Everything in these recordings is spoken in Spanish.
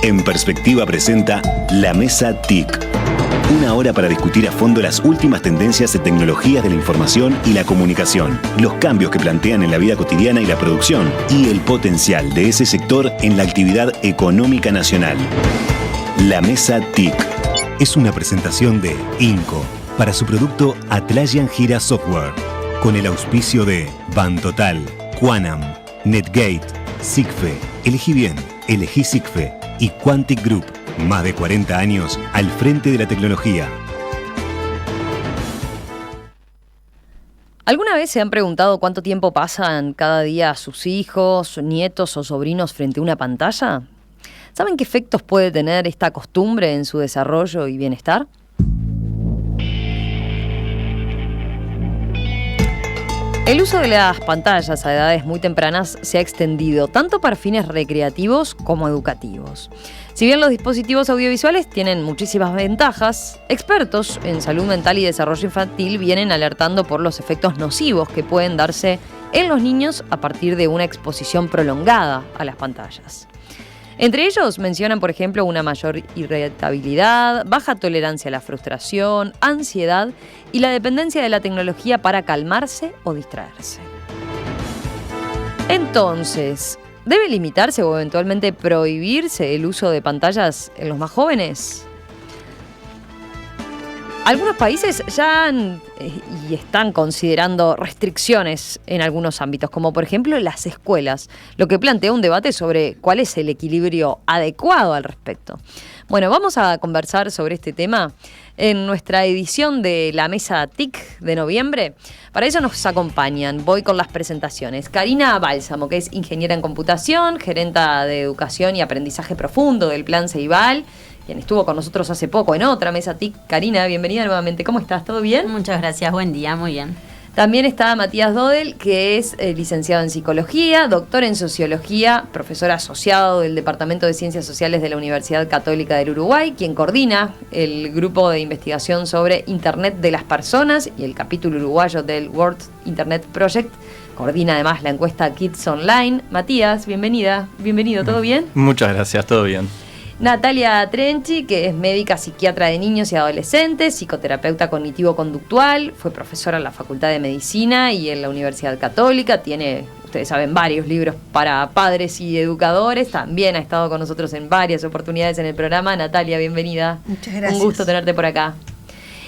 En Perspectiva presenta La Mesa TIC. Una hora para discutir a fondo las últimas tendencias de tecnologías de la información y la comunicación, los cambios que plantean en la vida cotidiana y la producción, y el potencial de ese sector en la actividad económica nacional. La Mesa TIC es una presentación de INCO para su producto Atlassian Gira Software, con el auspicio de Bantotal, Quanam, Netgate, SIGFE, Elegí Bien, Elegí SIGFE y Quantic Group. Más de 40 años al frente de la tecnología. ¿Alguna vez se han preguntado cuánto tiempo pasan cada día sus hijos, nietos o sobrinos frente a una pantalla? ¿Saben qué efectos puede tener esta costumbre en su desarrollo y bienestar? El uso de las pantallas a edades muy tempranas se ha extendido tanto para fines recreativos como educativos. Si bien los dispositivos audiovisuales tienen muchísimas ventajas, expertos en salud mental y desarrollo infantil vienen alertando por los efectos nocivos que pueden darse en los niños a partir de una exposición prolongada a las pantallas. Entre ellos mencionan, por ejemplo, una mayor irritabilidad, baja tolerancia a la frustración, ansiedad y la dependencia de la tecnología para calmarse o distraerse. Entonces, ¿debe limitarse o eventualmente prohibirse el uso de pantallas en los más jóvenes? Algunos países ya han y están considerando restricciones en algunos ámbitos, como por ejemplo las escuelas, lo que plantea un debate sobre cuál es el equilibrio adecuado al respecto. Bueno, vamos a conversar sobre este tema en nuestra edición de la Mesa TIC de noviembre. Para eso nos acompañan, voy con las presentaciones, Karina Bálsamo, que es ingeniera en computación, gerenta de educación y aprendizaje profundo del Plan Ceibal, quien estuvo con nosotros hace poco en otra Mesa TIC. Karina, bienvenida nuevamente. ¿Cómo estás? ¿Todo bien? Muchas gracias, buen día, muy bien. También está Matías Dodel, que es licenciado en Psicología, doctor en Sociología, profesor asociado del Departamento de Ciencias Sociales de la Universidad Católica del Uruguay, quien coordina el grupo de investigación sobre Internet de las Personas y el capítulo uruguayo del World Internet Project. Coordina además la encuesta Kids Online. Matías, bienvenido, ¿todo bien? Muchas gracias, todo bien. Natalia Trenchi, que es médica psiquiatra de niños y adolescentes, psicoterapeuta cognitivo-conductual, fue profesora en la Facultad de Medicina y en la Universidad Católica, tiene, ustedes saben, varios libros para padres y educadores, también ha estado con nosotros en varias oportunidades en el programa. Natalia, bienvenida. Muchas gracias. Un gusto tenerte por acá.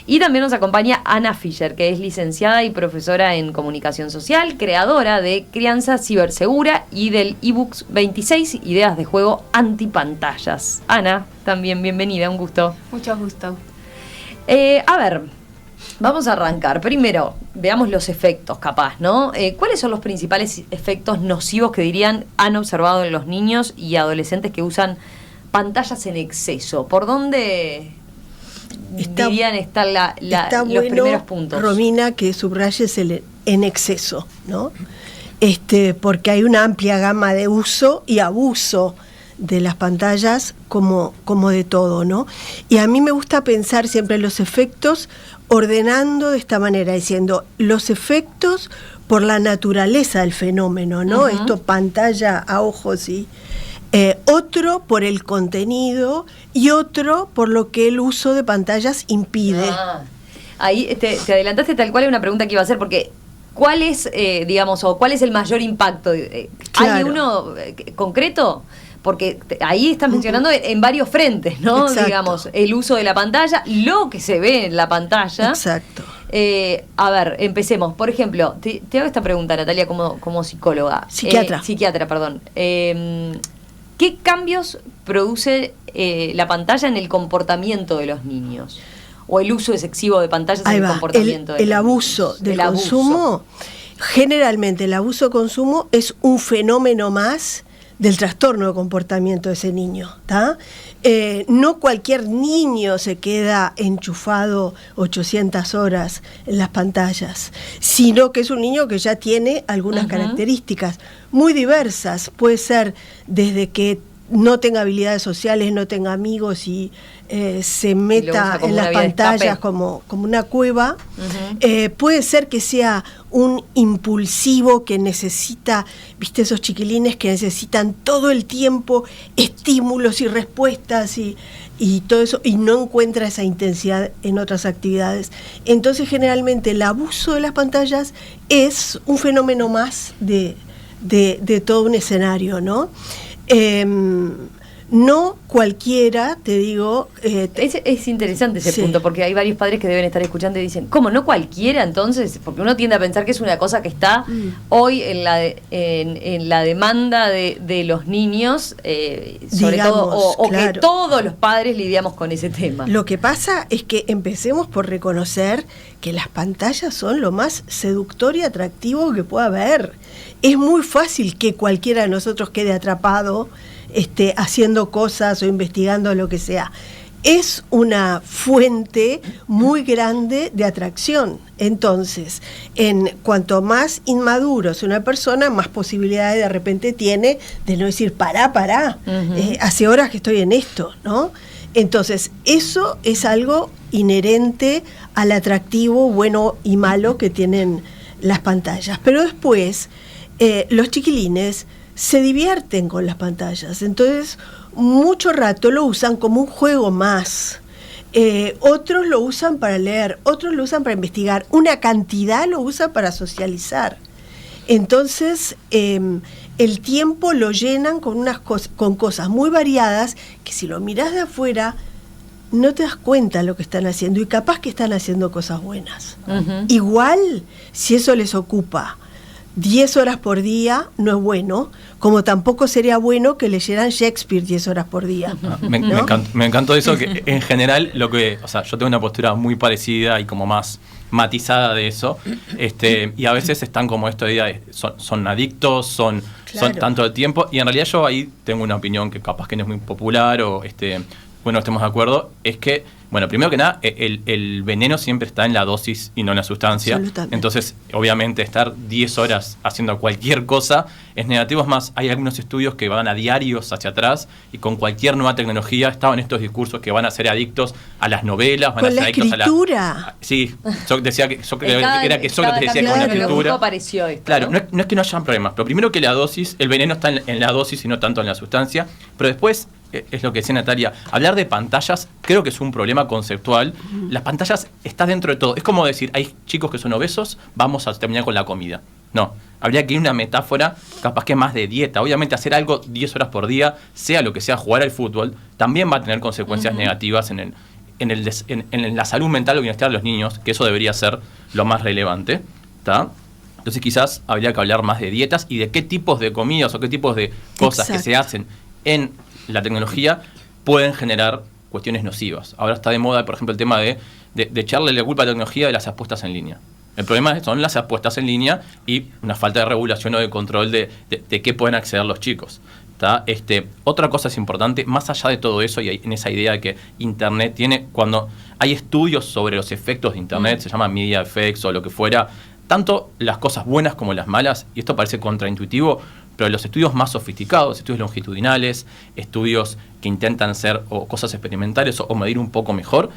Y también nos acompaña Ana Fischer, que es licenciada y profesora en comunicación social, creadora de Crianza Cibersegura y del eBooks 26 ideas de juego antipantallas. Ana, también bienvenida, un gusto. Mucho gusto. A ver, vamos a arrancar. Primero, veamos los efectos, capaz, ¿no? ¿Cuáles son los principales efectos nocivos que han observado en los niños y adolescentes que usan pantallas en exceso? ¿Por dónde dirían están los primeros puntos? Romina, que subrayes el en exceso, ¿no? Porque hay una amplia gama de uso y abuso de las pantallas como de todo, ¿no? Y a mí me gusta pensar siempre los efectos ordenando de esta manera, diciendo los efectos por la naturaleza del fenómeno, ¿no? Uh-huh. Esto pantalla a ojos y otro por el contenido y otro por lo que el uso de pantallas impide. Ahí te adelantaste tal cual es una pregunta que iba a hacer, porque ¿cuál es, cuál es el mayor impacto? Claro. ¿Hay uno concreto? Porque ahí estás mencionando en varios frentes, ¿no? Exacto. Digamos, el uso de la pantalla, lo que se ve en la pantalla. Exacto. A ver, empecemos. Por ejemplo, te hago esta pregunta, Natalia, como psicóloga. Psiquiatra, perdón. ¿Qué cambios produce la pantalla en el comportamiento de los niños? ¿O el uso excesivo de pantallas en el comportamiento de los niños? El abuso del consumo, generalmente el abuso-consumo es un fenómeno más del trastorno de comportamiento de ese niño, ¿tá? No cualquier niño se queda enchufado 800 horas en las pantallas, sino que es un niño que ya tiene algunas características muy diversas. Puede ser desde que no tenga habilidades sociales, no tenga amigos y se meta en las pantallas como una cueva. Puede ser que sea un impulsivo que necesita, viste, esos chiquilines que necesitan todo el tiempo estímulos y respuestas y todo eso, y no encuentra esa intensidad en otras actividades. Entonces, generalmente el abuso de las pantallas es un fenómeno más de todo un escenario, ¿no? No cualquiera, te digo... Es interesante ese punto, porque hay varios padres que deben estar escuchando y dicen, ¿cómo no cualquiera entonces? Porque uno tiende a pensar que es una cosa que está hoy en la demanda de los niños, sobre digamos, todo, o claro, que todos los padres lidiamos con ese tema. Lo que pasa es que empecemos por reconocer que las pantallas son lo más seductor y atractivo que pueda haber. Es muy fácil que cualquiera de nosotros quede atrapado haciendo cosas o investigando lo que sea. Es una fuente muy grande de atracción. Entonces, cuanto más inmaduro es una persona, más posibilidades de repente tiene de no decir, pará, hace horas que estoy en esto, ¿no? Entonces, eso es algo inherente al atractivo bueno y malo que tienen las pantallas. Pero después, los chiquilines se divierten con las pantallas, entonces mucho rato lo usan como un juego más. Otros lo usan para leer, otros lo usan para investigar, una cantidad lo usan para socializar. Entonces el tiempo lo llenan con cosas muy variadas que si lo mirás de afuera no te das cuenta de lo que están haciendo, y capaz que están haciendo cosas buenas. Igual, si eso les ocupa 10 horas por día, no es bueno, como tampoco sería bueno que leyeran Shakespeare 10 horas por día. Me encantó eso, que en general yo tengo una postura muy parecida y como más matizada de eso, y a veces están como esto de son adictos, son tanto el tiempo, y en realidad yo ahí tengo una opinión que capaz que no es muy popular o bueno, estemos de acuerdo, es que, bueno, primero que nada, el veneno siempre está en la dosis y no en la sustancia. Entonces, obviamente, estar 10 horas haciendo cualquier cosa es negativo. Es más, hay algunos estudios que van a diarios hacia atrás y con cualquier nueva tecnología estaban estos discursos que van a ser adictos a las novelas, van a ser adictos a la escritura. Sí, yo decía que era que Sócrates decía que con la escritura. Apareció esto, claro, no es que no hayan problemas, pero primero que la dosis, el veneno está en la dosis y no tanto en la sustancia, pero después, es lo que decía Natalia, hablar de pantallas creo que es un problema conceptual. Las pantallas están dentro de todo. Es como decir, hay chicos que son obesos, vamos a terminar con la comida. No, habría que ir a una metáfora capaz que más de dieta. Obviamente hacer algo 10 horas por día, sea lo que sea, jugar al fútbol, también va a tener consecuencias negativas en la salud mental o bienestar de los niños, que eso debería ser lo más relevante, ¿tá? Entonces quizás habría que hablar más de dietas y de qué tipos de comidas o qué tipos de cosas que se hacen en la tecnología pueden generar cuestiones nocivas. Ahora está de moda, por ejemplo, el tema de echarle la culpa a la tecnología de las apuestas en línea. El problema son las apuestas en línea y una falta de regulación o de control de qué pueden acceder los chicos. ¿Tá? Otra cosa es importante, más allá de todo eso, y en esa idea de que Internet tiene, cuando hay estudios sobre los efectos de Internet, se llama media effects o lo que fuera, tanto las cosas buenas como las malas, y esto parece contraintuitivo, pero los estudios más sofisticados, estudios longitudinales, estudios que intentan ser o cosas experimentales o medir un poco mejor,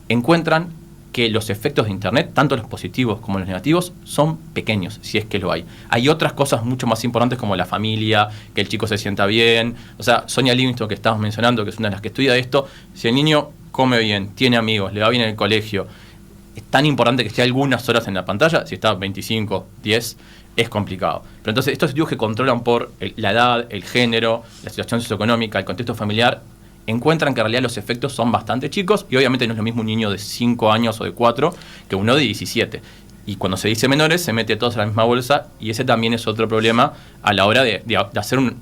encuentran que los efectos de Internet, tanto los positivos como los negativos, son pequeños, si es que lo hay. Hay otras cosas mucho más importantes como la familia, que el chico se sienta bien. O sea, Sonia Livingston, que estábamos mencionando, que es una de las que estudia esto, si el niño come bien, tiene amigos, le va bien en el colegio, es tan importante que esté algunas horas en la pantalla, si está 25, 10, es complicado. Pero entonces estos estudios que controlan por la edad, el género, la situación socioeconómica, el contexto familiar, encuentran que en realidad los efectos son bastante chicos y obviamente no es lo mismo un niño de 5 años o de 4 que uno de 17. Y cuando se dice menores se mete todos en la misma bolsa y ese también es otro problema a la hora de hacer un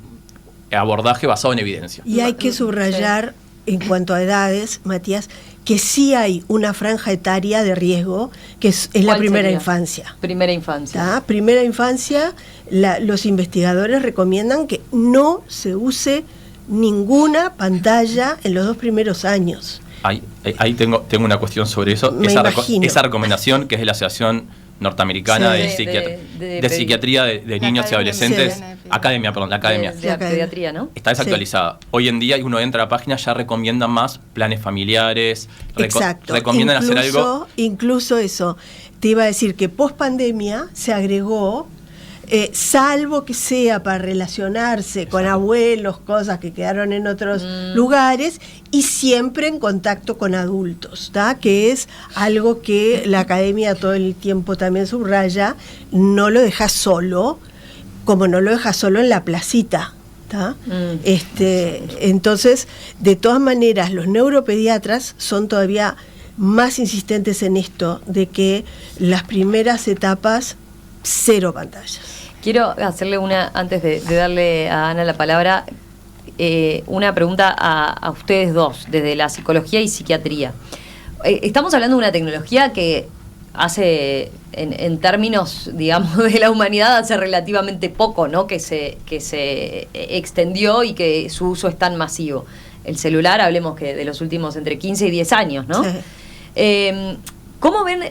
abordaje basado en evidencia. Y hay que subrayar en cuanto a edades, Matías, que sí hay una franja etaria de riesgo, que es la primera infancia. Primera infancia. ¿Tá? Primera infancia, los investigadores recomiendan que no se use ninguna pantalla en los 2 primeros años. Ahí tengo una cuestión sobre eso. Esa recomendación, que es de la Asociación norteamericana Sí, de psiquiatría de niños y adolescentes. Sí. Academia, perdón, la academia. De la pediatría, ¿no? Está desactualizada. Hoy en día uno entra a la página, ya recomiendan más planes familiares, Exacto. recomiendan hacer algo. Incluso eso. Te iba a decir que post pandemia se agregó, salvo que sea para relacionarse con abuelos, cosas que quedaron en otros lugares, y siempre en contacto con adultos, ¿tá? Que es algo que la academia todo el tiempo también subraya, no lo deja solo, como no lo deja solo en la placita. Entonces, de todas maneras, los neuropediatras son todavía más insistentes en esto, de que las primeras etapas, 0 pantallas. Quiero hacerle antes de darle a Ana la palabra, una pregunta a ustedes dos, desde la psicología y psiquiatría. Estamos hablando de una tecnología que hace, en términos, digamos, de la humanidad, hace relativamente poco, ¿no? Que se extendió y que su uso es tan masivo. El celular, hablemos que de los últimos entre 15 y 10 años, ¿no? Sí. ¿Cómo ven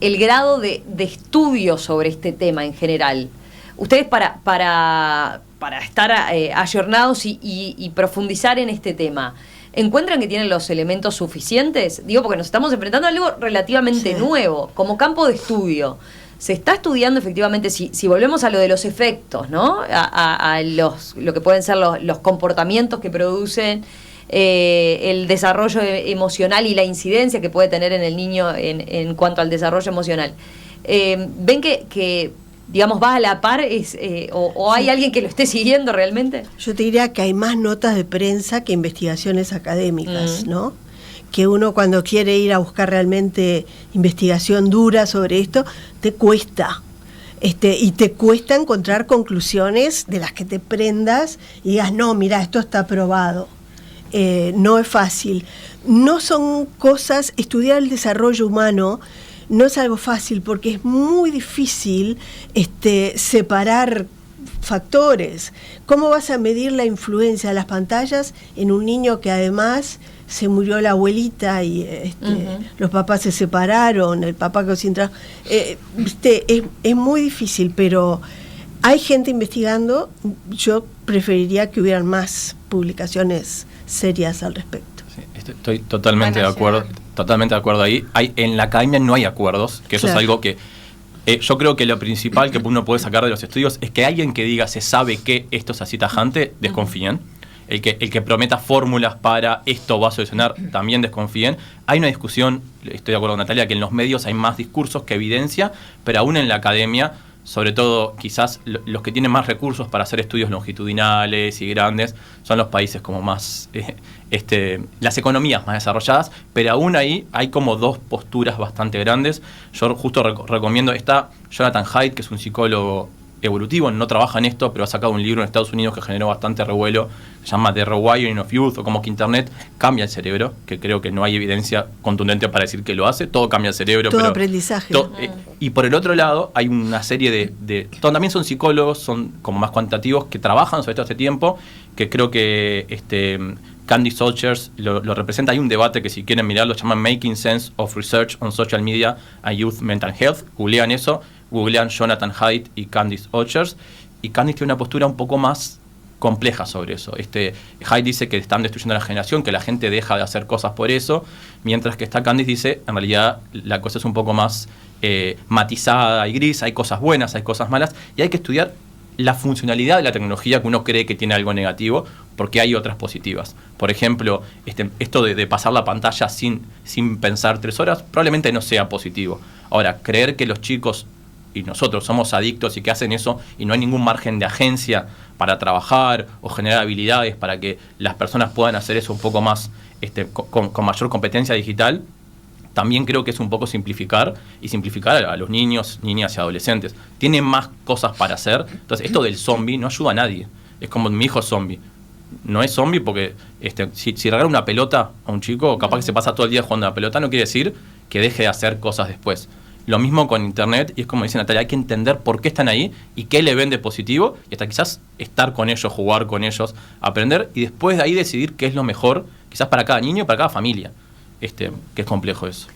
el grado de estudio sobre este tema en general? Ustedes para estar ayornados y profundizar en este tema, ¿encuentran que tienen los elementos suficientes? Digo, porque nos estamos enfrentando a algo relativamente nuevo, como campo de estudio. Se está estudiando efectivamente, si volvemos a lo de los efectos, ¿no? A lo que pueden ser los comportamientos que producen, el desarrollo emocional y la incidencia que puede tener en el niño en cuanto al desarrollo emocional. ¿Ven que digamos, va a la par o hay alguien que lo esté siguiendo realmente? Yo te diría que hay más notas de prensa que investigaciones académicas, ¿no? Que uno cuando quiere ir a buscar realmente investigación dura sobre esto, te cuesta. Y te cuesta encontrar conclusiones de las que te prendas y digas, no, mira, esto está probado. No es fácil. No son cosas, estudiar el desarrollo humano no es algo fácil porque es muy difícil separar factores. ¿Cómo vas a medir la influencia de las pantallas en un niño que además se murió la abuelita y los papás se separaron, el papá quedó sin trabajo? Es muy difícil, pero hay gente investigando. Yo preferiría que hubieran más publicaciones serias al respecto. Sí, estoy totalmente de acuerdo. Totalmente de acuerdo ahí. En la academia no hay acuerdos, que eso es algo que yo creo que lo principal que uno puede sacar de los estudios es que alguien que diga se sabe que esto es así tajante, desconfíen. El que prometa fórmulas para esto va a solucionar, también desconfíen. Hay una discusión, estoy de acuerdo con Natalia, que en los medios hay más discursos que evidencia, pero aún en la academia, sobre todo quizás los que tienen más recursos para hacer estudios longitudinales y grandes, son los países como más, las economías más desarrolladas, pero aún ahí hay como dos posturas bastante grandes. Yo justo recomiendo, está Jonathan Haidt, que es un psicólogo evolutivo, no trabaja en esto, pero ha sacado un libro en Estados Unidos que generó bastante revuelo, se llama The Rewiring of Youth, o como que Internet cambia el cerebro, que creo que no hay evidencia contundente para decir que lo hace, todo cambia el cerebro. Todo pero aprendizaje. Y por el otro lado, hay una serie también son psicólogos, son como más cuantitativos, que trabajan sobre esto hace tiempo, que creo que Candice Olshers lo representa. Hay un debate que si quieren mirarlo, se llama Making Sense of Research on Social Media and Youth Mental Health. Googlean eso, googlean Jonathan Haidt y Candice Olshers, y Candice tiene una postura un poco más compleja sobre eso. Haidt dice que están destruyendo la generación, que la gente deja de hacer cosas por eso, mientras que Candice dice, en realidad la cosa es un poco más matizada y gris, hay cosas buenas, hay cosas malas, y hay que estudiar la funcionalidad de la tecnología que uno cree que tiene algo negativo, porque hay otras positivas. Por ejemplo, esto de pasar la pantalla sin pensar 3 horas, probablemente no sea positivo. Ahora, creer que los chicos y nosotros somos adictos y que hacen eso y no hay ningún margen de agencia para trabajar o generar habilidades para que las personas puedan hacer eso un poco más, con mayor competencia digital, también creo que es un poco simplificar a los niños, niñas y adolescentes. Tienen más cosas para hacer. Entonces, esto del zombie no ayuda a nadie. Es como mi hijo zombie. No es zombie porque si regala una pelota a un chico, capaz que se pasa todo el día jugando a la pelota, no quiere decir que deje de hacer cosas después. Lo mismo con Internet, y es como dice Natalia, hay que entender por qué están ahí y qué le ven de positivo, y hasta quizás estar con ellos, jugar con ellos, aprender, y después de ahí decidir qué es lo mejor, quizás para cada niño y para cada familia. Que es complejo eso.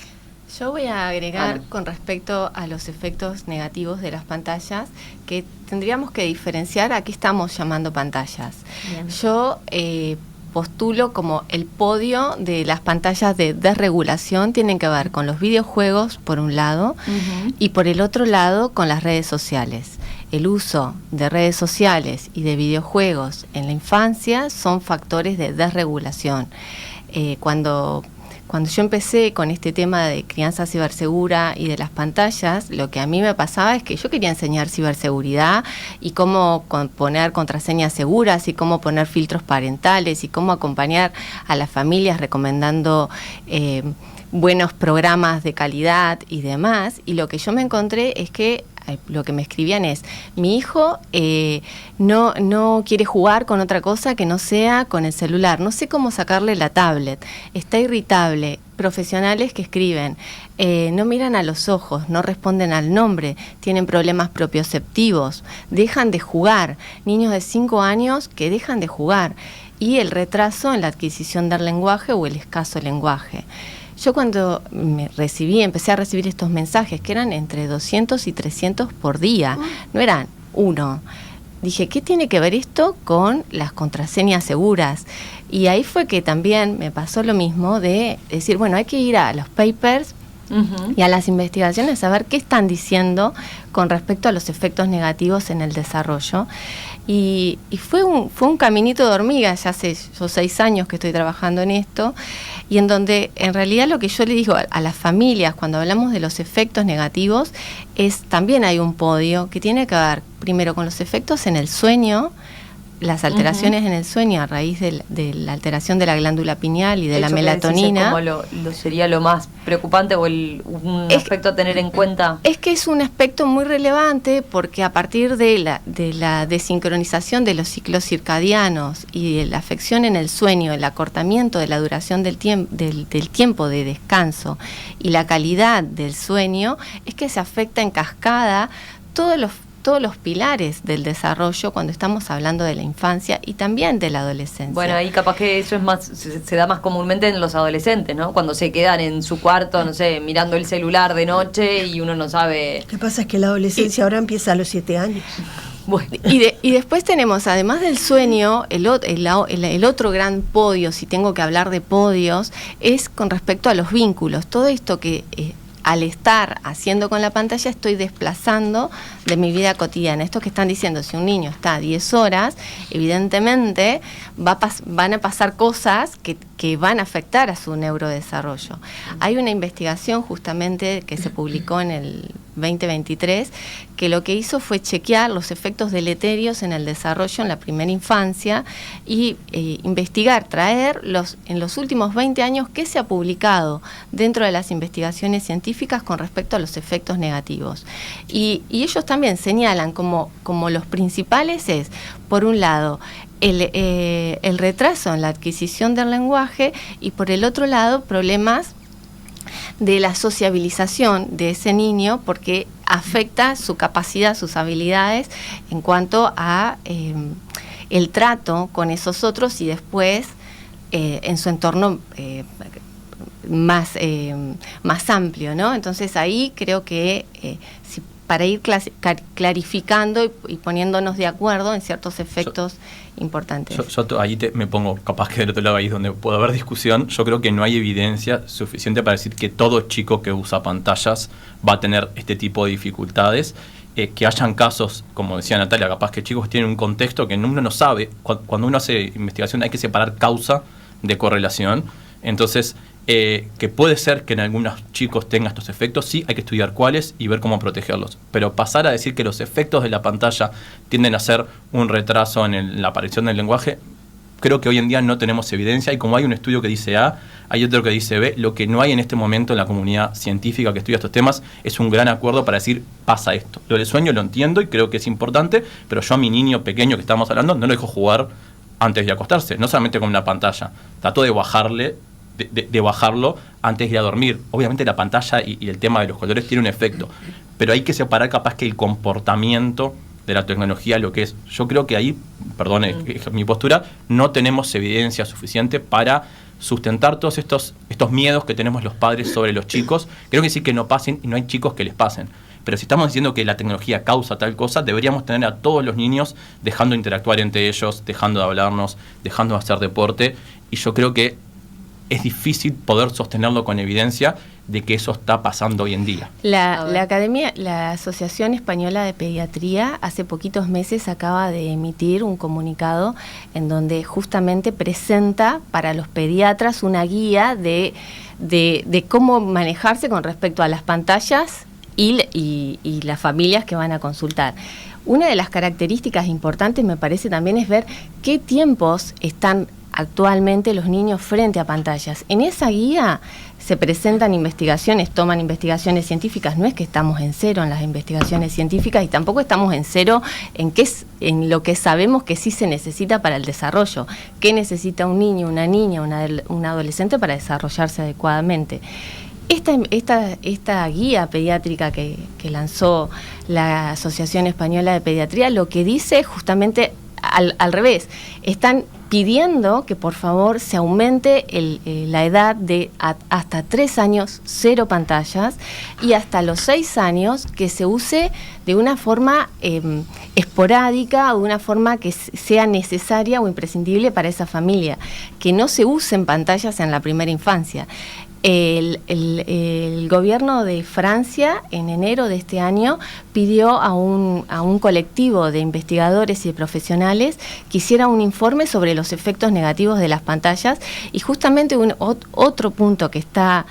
Yo voy a agregar con respecto a los efectos negativos de las pantallas que tendríamos que diferenciar a qué estamos llamando pantallas. Bien. Yo postulo como el podio de las pantallas de desregulación tienen que ver con los videojuegos por un lado y por el otro lado con las redes sociales. El uso de redes sociales y de videojuegos en la infancia son factores de desregulación. Cuando yo empecé con este tema de crianza cibersegura y de las pantallas, lo que a mí me pasaba es que yo quería enseñar ciberseguridad y cómo poner contraseñas seguras y cómo poner filtros parentales y cómo acompañar a las familias recomendando buenos programas de calidad y demás. Y lo que yo me encontré es que lo que me escribían es, mi hijo no quiere jugar con otra cosa que no sea con el celular, no sé cómo sacarle la tablet, está irritable. Profesionales que escriben, no miran a los ojos, no responden al nombre, tienen problemas propioceptivos, dejan de jugar, niños de 5 años que dejan de jugar, y el retraso en la adquisición del lenguaje o el escaso lenguaje. Yo cuando empecé a recibir estos mensajes, que eran entre 200 y 300 por día, no eran uno. Dije, ¿qué tiene que ver esto con las contraseñas seguras? Y ahí fue que también me pasó lo mismo de decir, bueno, hay que ir a los papers y a las investigaciones a ver qué están diciendo con respecto a los efectos negativos en el desarrollo. Y fue un caminito de hormiga, ya hace 6 años que estoy trabajando en esto, y en donde en realidad lo que yo le digo a las familias cuando hablamos de los efectos negativos es, también hay un podio que tiene que ver primero con los efectos en el sueño, las alteraciones en el sueño a raíz de la alteración de la glándula pineal y de la melatonina. Como sería lo más preocupante o un aspecto a tener en cuenta. Es que es un aspecto muy relevante porque a partir de la desincronización de los ciclos circadianos y de la afección en el sueño, el acortamiento de la duración del tiempo de descanso y la calidad del sueño, es que se afecta en cascada todos los pilares del desarrollo cuando estamos hablando de la infancia y también de la adolescencia. Bueno, ahí capaz que eso es más, se da más comúnmente en los adolescentes, ¿no? Cuando se quedan en su cuarto, no sé, mirando el celular de noche y uno no sabe. Lo que pasa es que la adolescencia ahora empieza a los 7 años. Bueno. Y después tenemos, además del sueño, el otro gran podio, si tengo que hablar de podios, es con respecto a los vínculos. Todo esto que al estar haciendo con la pantalla estoy desplazando de mi vida cotidiana. Esto que están diciendo, si un niño está 10 horas, evidentemente van a pasar cosas que van a afectar a su neurodesarrollo. Hay una investigación justamente que se publicó en el 2023 que lo que hizo fue chequear los efectos deleterios en el desarrollo en la primera infancia y investigar, traer en los últimos 20 años qué se ha publicado dentro de las investigaciones científicas con respecto a los efectos negativos. Y ellos también señalan como los principales es, por un lado, el retraso en la adquisición del lenguaje y por el otro lado, problemas de la sociabilización de ese niño porque afecta su capacidad, sus habilidades en cuanto a el trato con esos otros y después en su entorno más amplio, ¿no? Entonces ahí creo que para ir clarificando y poniéndonos de acuerdo en ciertos efectos importantes. Yo ahí me pongo, capaz que del otro lado ahí es donde puede haber discusión. Yo creo que no hay evidencia suficiente para decir que todo chico que usa pantallas va a tener este tipo de dificultades. Que hayan casos, como decía Natalia, capaz que chicos tienen un contexto que uno no sabe. Cuando uno hace investigación hay que separar causa de correlación. Entonces, que puede ser que en algunos chicos tenga estos efectos, sí, hay que estudiar cuáles y ver cómo protegerlos. Pero pasar a decir que los efectos de la pantalla tienden a ser un retraso en la aparición del lenguaje, creo que hoy en día no tenemos evidencia. Y como hay un estudio que dice A, hay otro que dice B, lo que no hay en este momento en la comunidad científica que estudia estos temas es un gran acuerdo para decir, pasa esto. Lo del sueño lo entiendo y creo que es importante, pero yo a mi niño pequeño que estamos hablando no lo dejo jugar antes de acostarse, no solamente con una pantalla. Trato de bajarlo antes de ir a dormir. Obviamente la pantalla y el tema de los colores tiene un efecto, pero hay que separar capaz que el comportamiento de la tecnología lo que es. Yo creo que ahí, perdone mi postura, no tenemos evidencia suficiente para sustentar todos estos miedos que tenemos los padres sobre los chicos. Creo que sí que no pasen y no hay chicos que les pasen. Pero si estamos diciendo que la tecnología causa tal cosa, deberíamos tener a todos los niños dejando de interactuar entre ellos, dejando de hablarnos, dejando de hacer deporte. Y yo creo que es difícil poder sostenerlo con evidencia de que eso está pasando hoy en día. La Asociación Española de Pediatría hace poquitos meses acaba de emitir un comunicado en donde justamente presenta para los pediatras una guía de cómo manejarse con respecto a las pantallas y las familias que van a consultar. Una de las características importantes me parece también es ver qué tiempos están actualmente los niños frente a pantallas. En esa guía se presentan investigaciones, toman investigaciones científicas. No es que estamos en cero en las investigaciones científicas y tampoco estamos en cero en lo que sabemos que sí se necesita para el desarrollo. ¿Qué necesita un niño, una niña, un adolescente para desarrollarse adecuadamente? Esta guía pediátrica que lanzó la Asociación Española de Pediatría lo que dice justamente al revés. Están pidiendo que por favor se aumente la edad de hasta 3 años 0 pantallas y hasta los 6 años que se use de una forma esporádica o de una forma que sea necesaria o imprescindible para esa familia, que no se usen pantallas en la primera infancia. El gobierno de Francia en enero de este año pidió a un colectivo de investigadores y de profesionales que hiciera un informe sobre los efectos negativos de las pantallas y justamente otro punto que está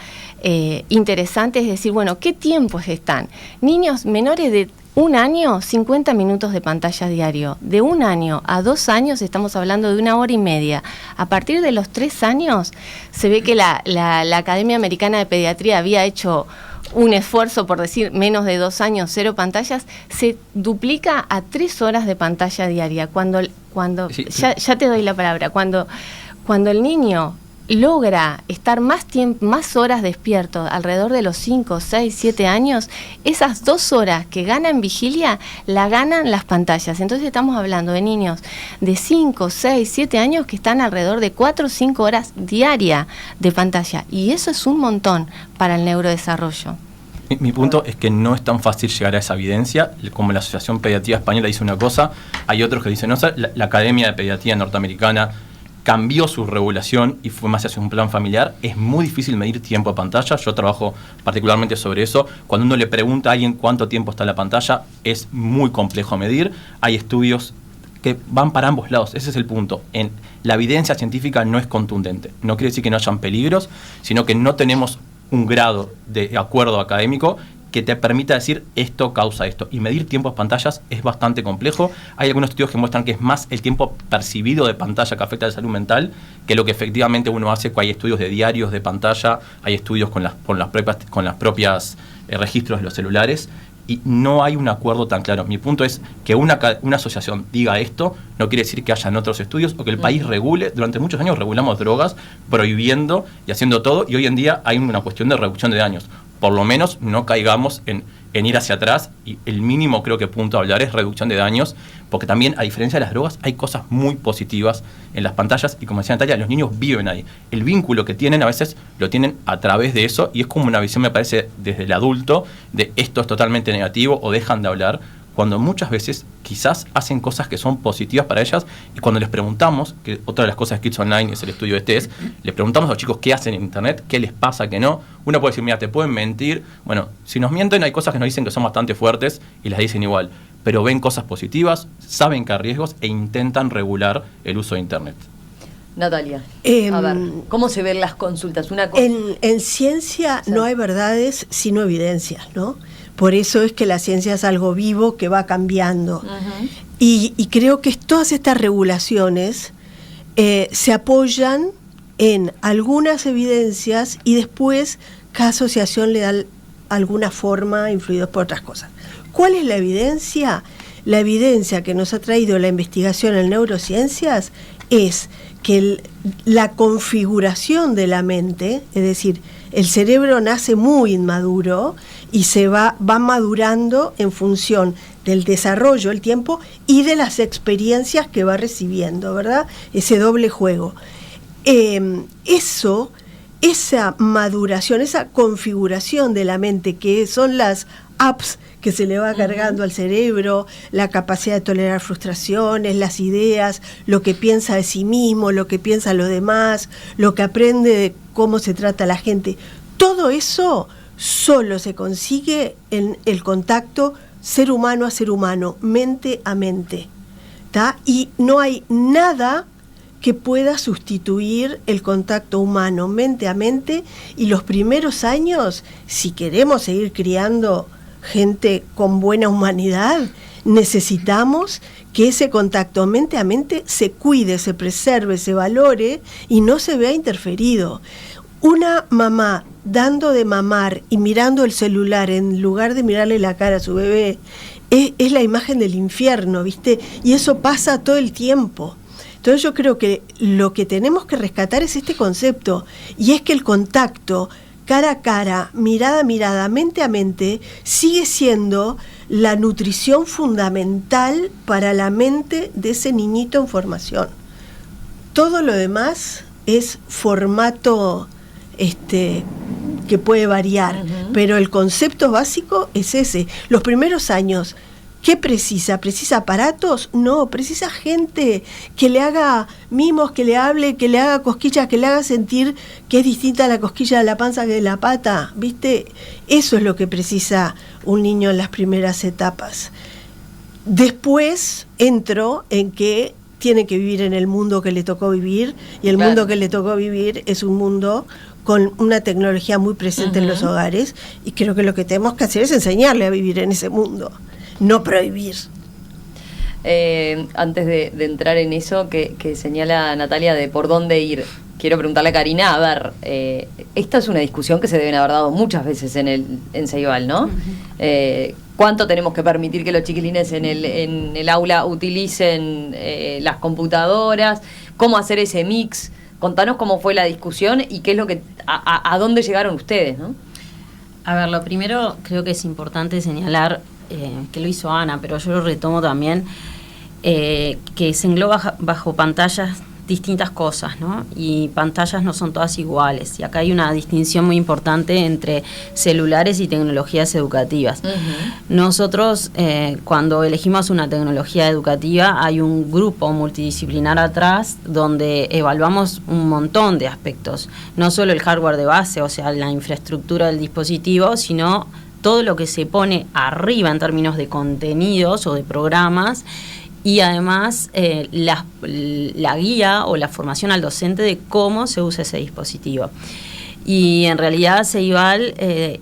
interesante es decir, bueno, ¿qué tiempos están? Niños menores de 1 año, 50 minutos de pantalla diario. De 1 año a 2 años estamos hablando de 1 hora y media. A partir de los 3 años se ve que la Academia Americana de Pediatría había hecho un esfuerzo por decir menos de 2 años, 0 pantallas, se duplica a 3 horas de pantalla diaria. Sí. Ya te doy la palabra. Cuando el niño logra estar más horas despierto, alrededor de los 5, 6, 7 años, esas 2 horas que gana en vigilia, la ganan las pantallas. Entonces estamos hablando de niños de 5, 6, 7 años que están alrededor de 4 o 5 horas diaria de pantalla. Y eso es un montón para el neurodesarrollo. Mi punto es que no es tan fácil llegar a esa evidencia. Como la Asociación Pediatría Española dice una cosa, hay otros que dicen otra. La Academia de Pediatría norteamericana cambió su regulación y fue más hacia un plan familiar. Es muy difícil medir tiempo de pantalla. Yo trabajo particularmente sobre eso. Cuando uno le pregunta a alguien cuánto tiempo está en la pantalla, es muy complejo medir. Hay estudios que van para ambos lados. Ese es el punto. La evidencia científica no es contundente. No quiere decir que no hayan peligros, sino que no tenemos un grado de acuerdo académico que te permita decir esto causa esto. Y medir tiempos de pantallas es bastante complejo. Hay algunos estudios que muestran que es más el tiempo percibido de pantalla que afecta a la salud mental que lo que efectivamente uno hace. Hay estudios de diarios de pantalla, hay estudios con las propias registros de los celulares y no hay un acuerdo tan claro. Mi punto es que una asociación diga esto no quiere decir que hayan otros estudios o que el país regule. Durante muchos años regulamos drogas, prohibiendo y haciendo todo, y hoy en día hay una cuestión de reducción de daños. Por lo menos no caigamos en ir hacia atrás, y el mínimo creo que punto a hablar es reducción de daños, porque también, a diferencia de las drogas, hay cosas muy positivas en las pantallas, y como decía Natalia, los niños viven ahí. El vínculo que tienen a veces lo tienen a través de eso, y es como una visión, me parece, desde el adulto, de esto es totalmente negativo, o dejan de hablar, cuando muchas veces quizás hacen cosas que son positivas para ellas, y cuando les preguntamos, que otra de las cosas de Kids Online es el estudio les preguntamos a los chicos qué hacen en internet, qué les pasa, qué no. Uno puede decir, mira, te pueden mentir. Bueno, si nos mienten hay cosas que nos dicen que son bastante fuertes y las dicen igual, pero ven cosas positivas, saben que hay riesgos e intentan regular el uso de internet. Natalia, a ver, ¿cómo se ven las consultas? En ciencia no hay verdades sino evidencias, ¿no? Por eso es que la ciencia es algo vivo que va cambiando. Uh-huh. Y creo que todas estas regulaciones se apoyan en algunas evidencias y después cada asociación le da alguna forma influidos por otras cosas. ¿Cuál es la evidencia? La evidencia que nos ha traído la investigación en neurociencias es que la configuración de la mente, es decir, el cerebro nace muy inmaduro y se va madurando en función del desarrollo, el tiempo, y de las experiencias que va recibiendo, ¿verdad? Ese doble juego. Esa maduración, esa configuración de la mente, que son las apps que se le va cargando al cerebro, la capacidad de tolerar frustraciones, las ideas, lo que piensa de sí mismo, lo que piensa los demás, lo que aprende de cómo se trata a la gente. Todo eso solo se consigue en el contacto ser humano a ser humano, mente a mente, ¿tá? Y no hay nada que pueda sustituir el contacto humano, mente a mente, y los primeros años, si queremos seguir criando gente con buena humanidad, necesitamos que ese contacto mente a mente se cuide, se preserve, se valore y no se vea interferido. Una mamá dando de mamar y mirando el celular en lugar de mirarle la cara a su bebé es la imagen del infierno, ¿viste? Y eso pasa todo el tiempo. Entonces yo creo que lo que tenemos que rescatar es este concepto, y es que el contacto cara a cara, mirada a mirada, mente a mente, sigue siendo la nutrición fundamental para la mente de ese niñito en formación. Todo lo demás es formato que puede variar, pero el concepto básico es ese. Los primeros años, ¿qué precisa? ¿Precisa aparatos? No, precisa gente que le haga mimos, que le hable, que le haga cosquillas, que le haga sentir que es distinta la cosquilla de la panza que de la pata, ¿viste? Eso es lo que precisa un niño en las primeras etapas. Después entro en que tiene que vivir en el mundo que le tocó vivir, y el mundo que le tocó vivir es un mundo con una tecnología muy presente en los hogares, y creo que lo que tenemos que hacer es enseñarle a vivir en ese mundo, no prohibir. Antes de entrar en eso que señala Natalia de por dónde ir, quiero preguntarle a Karina, a ver, esta es una discusión que se deben haber dado muchas veces en Ceibal, ¿no? ¿Cuánto tenemos que permitir que los chiquilines en el aula utilicen las computadoras? ¿Cómo hacer ese mix? Contanos cómo fue la discusión y qué es lo que a dónde llegaron ustedes, ¿no? A ver, lo primero creo que es importante señalar que lo hizo Ana, pero yo lo retomo también, que se engloba bajo pantallas distintas cosas, ¿no? Y pantallas no son todas iguales. Y acá hay una distinción muy importante entre celulares y tecnologías educativas. Nosotros, cuando elegimos una tecnología educativa, hay un grupo multidisciplinar atrás donde evaluamos un montón de aspectos. No solo el hardware de base, o sea, la infraestructura del dispositivo, sino todo lo que se pone arriba en términos de contenidos o de programas, y además la guía o la formación al docente de cómo se usa ese dispositivo. Y en realidad Ceibal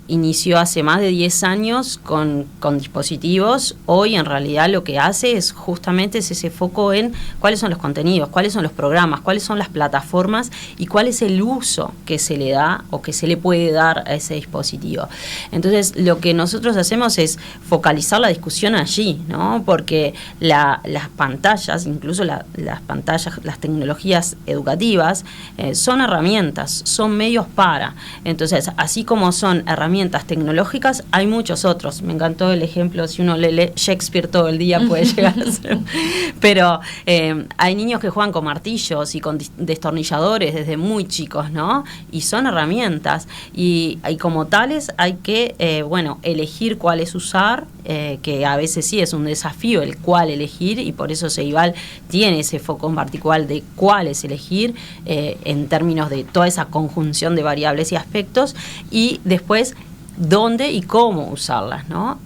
inició hace más de 10 años con dispositivos. Hoy en realidad lo que hace es justamente ese foco en cuáles son los contenidos, cuáles son los programas, cuáles son las plataformas y cuál es el uso que se le da o que se le puede dar a ese dispositivo. Entonces lo que nosotros hacemos es focalizar la discusión allí, ¿no? Porque las pantallas, incluso las pantallas, las tecnologías educativas, son herramientas, son medios para. Entonces, así como son herramientas tecnológicas, hay muchos otros. Me encantó el ejemplo, si uno lee Shakespeare todo el día puede llegar a ser. Pero hay niños que juegan con martillos y con destornilladores desde muy chicos, ¿no? Y son herramientas. Y como tales hay que, elegir cuáles usar, que a veces sí es un desafío el cuál elegir, y por eso Ceibal tiene ese foco en particular de cuáles elegir en términos de toda esa conjunción de variables y aspectos, y después dónde y cómo usarlas, ¿no?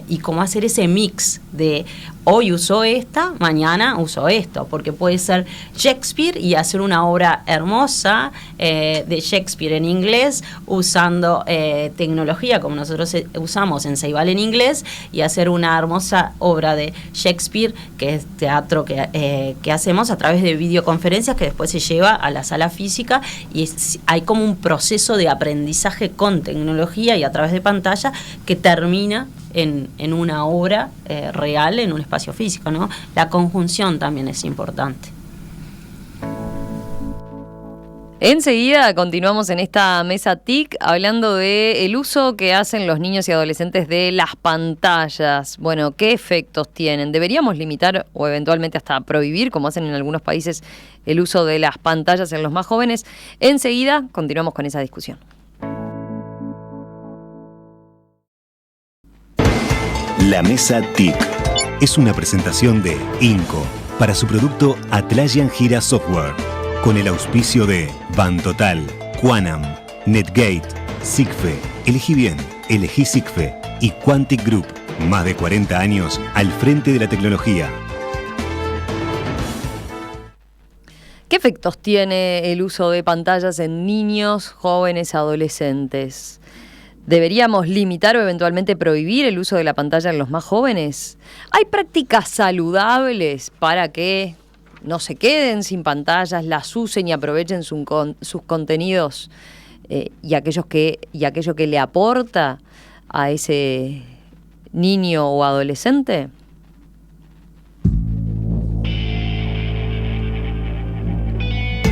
Y cómo hacer ese mix de hoy uso esta, mañana uso esto, porque puede ser Shakespeare y hacer una obra hermosa de Shakespeare en inglés, usando tecnología como nosotros usamos en Ceibal en inglés, y hacer una hermosa obra de Shakespeare, que es teatro que hacemos a través de videoconferencias que después se lleva a la sala física, y hay como un proceso de aprendizaje con tecnología y a través de pantalla que termina en una obra real, en un espacio físico, ¿no? La conjunción también es importante. Enseguida continuamos en esta mesa TIC hablando de el uso que hacen los niños y adolescentes de las pantallas. Bueno, ¿qué efectos tienen? ¿Deberíamos limitar o eventualmente hasta prohibir, como hacen en algunos países, el uso de las pantallas en los más jóvenes? Enseguida continuamos con esa discusión. La mesa TIC es una presentación de INCO para su producto Atlassian Gira Software, con el auspicio de Bantotal, Quanam, Netgate, Sigfe, Elegí Bien, Elegí Sigfe y Quantic Group. Más de 40 años al frente de la tecnología. ¿Qué efectos tiene el uso de pantallas en niños, jóvenes, adolescentes? ¿Deberíamos limitar o eventualmente prohibir el uso de la pantalla en los más jóvenes? ¿Hay prácticas saludables para que no se queden sin pantallas, las usen y aprovechen sus contenidos y aquello que le aporta a ese niño o adolescente?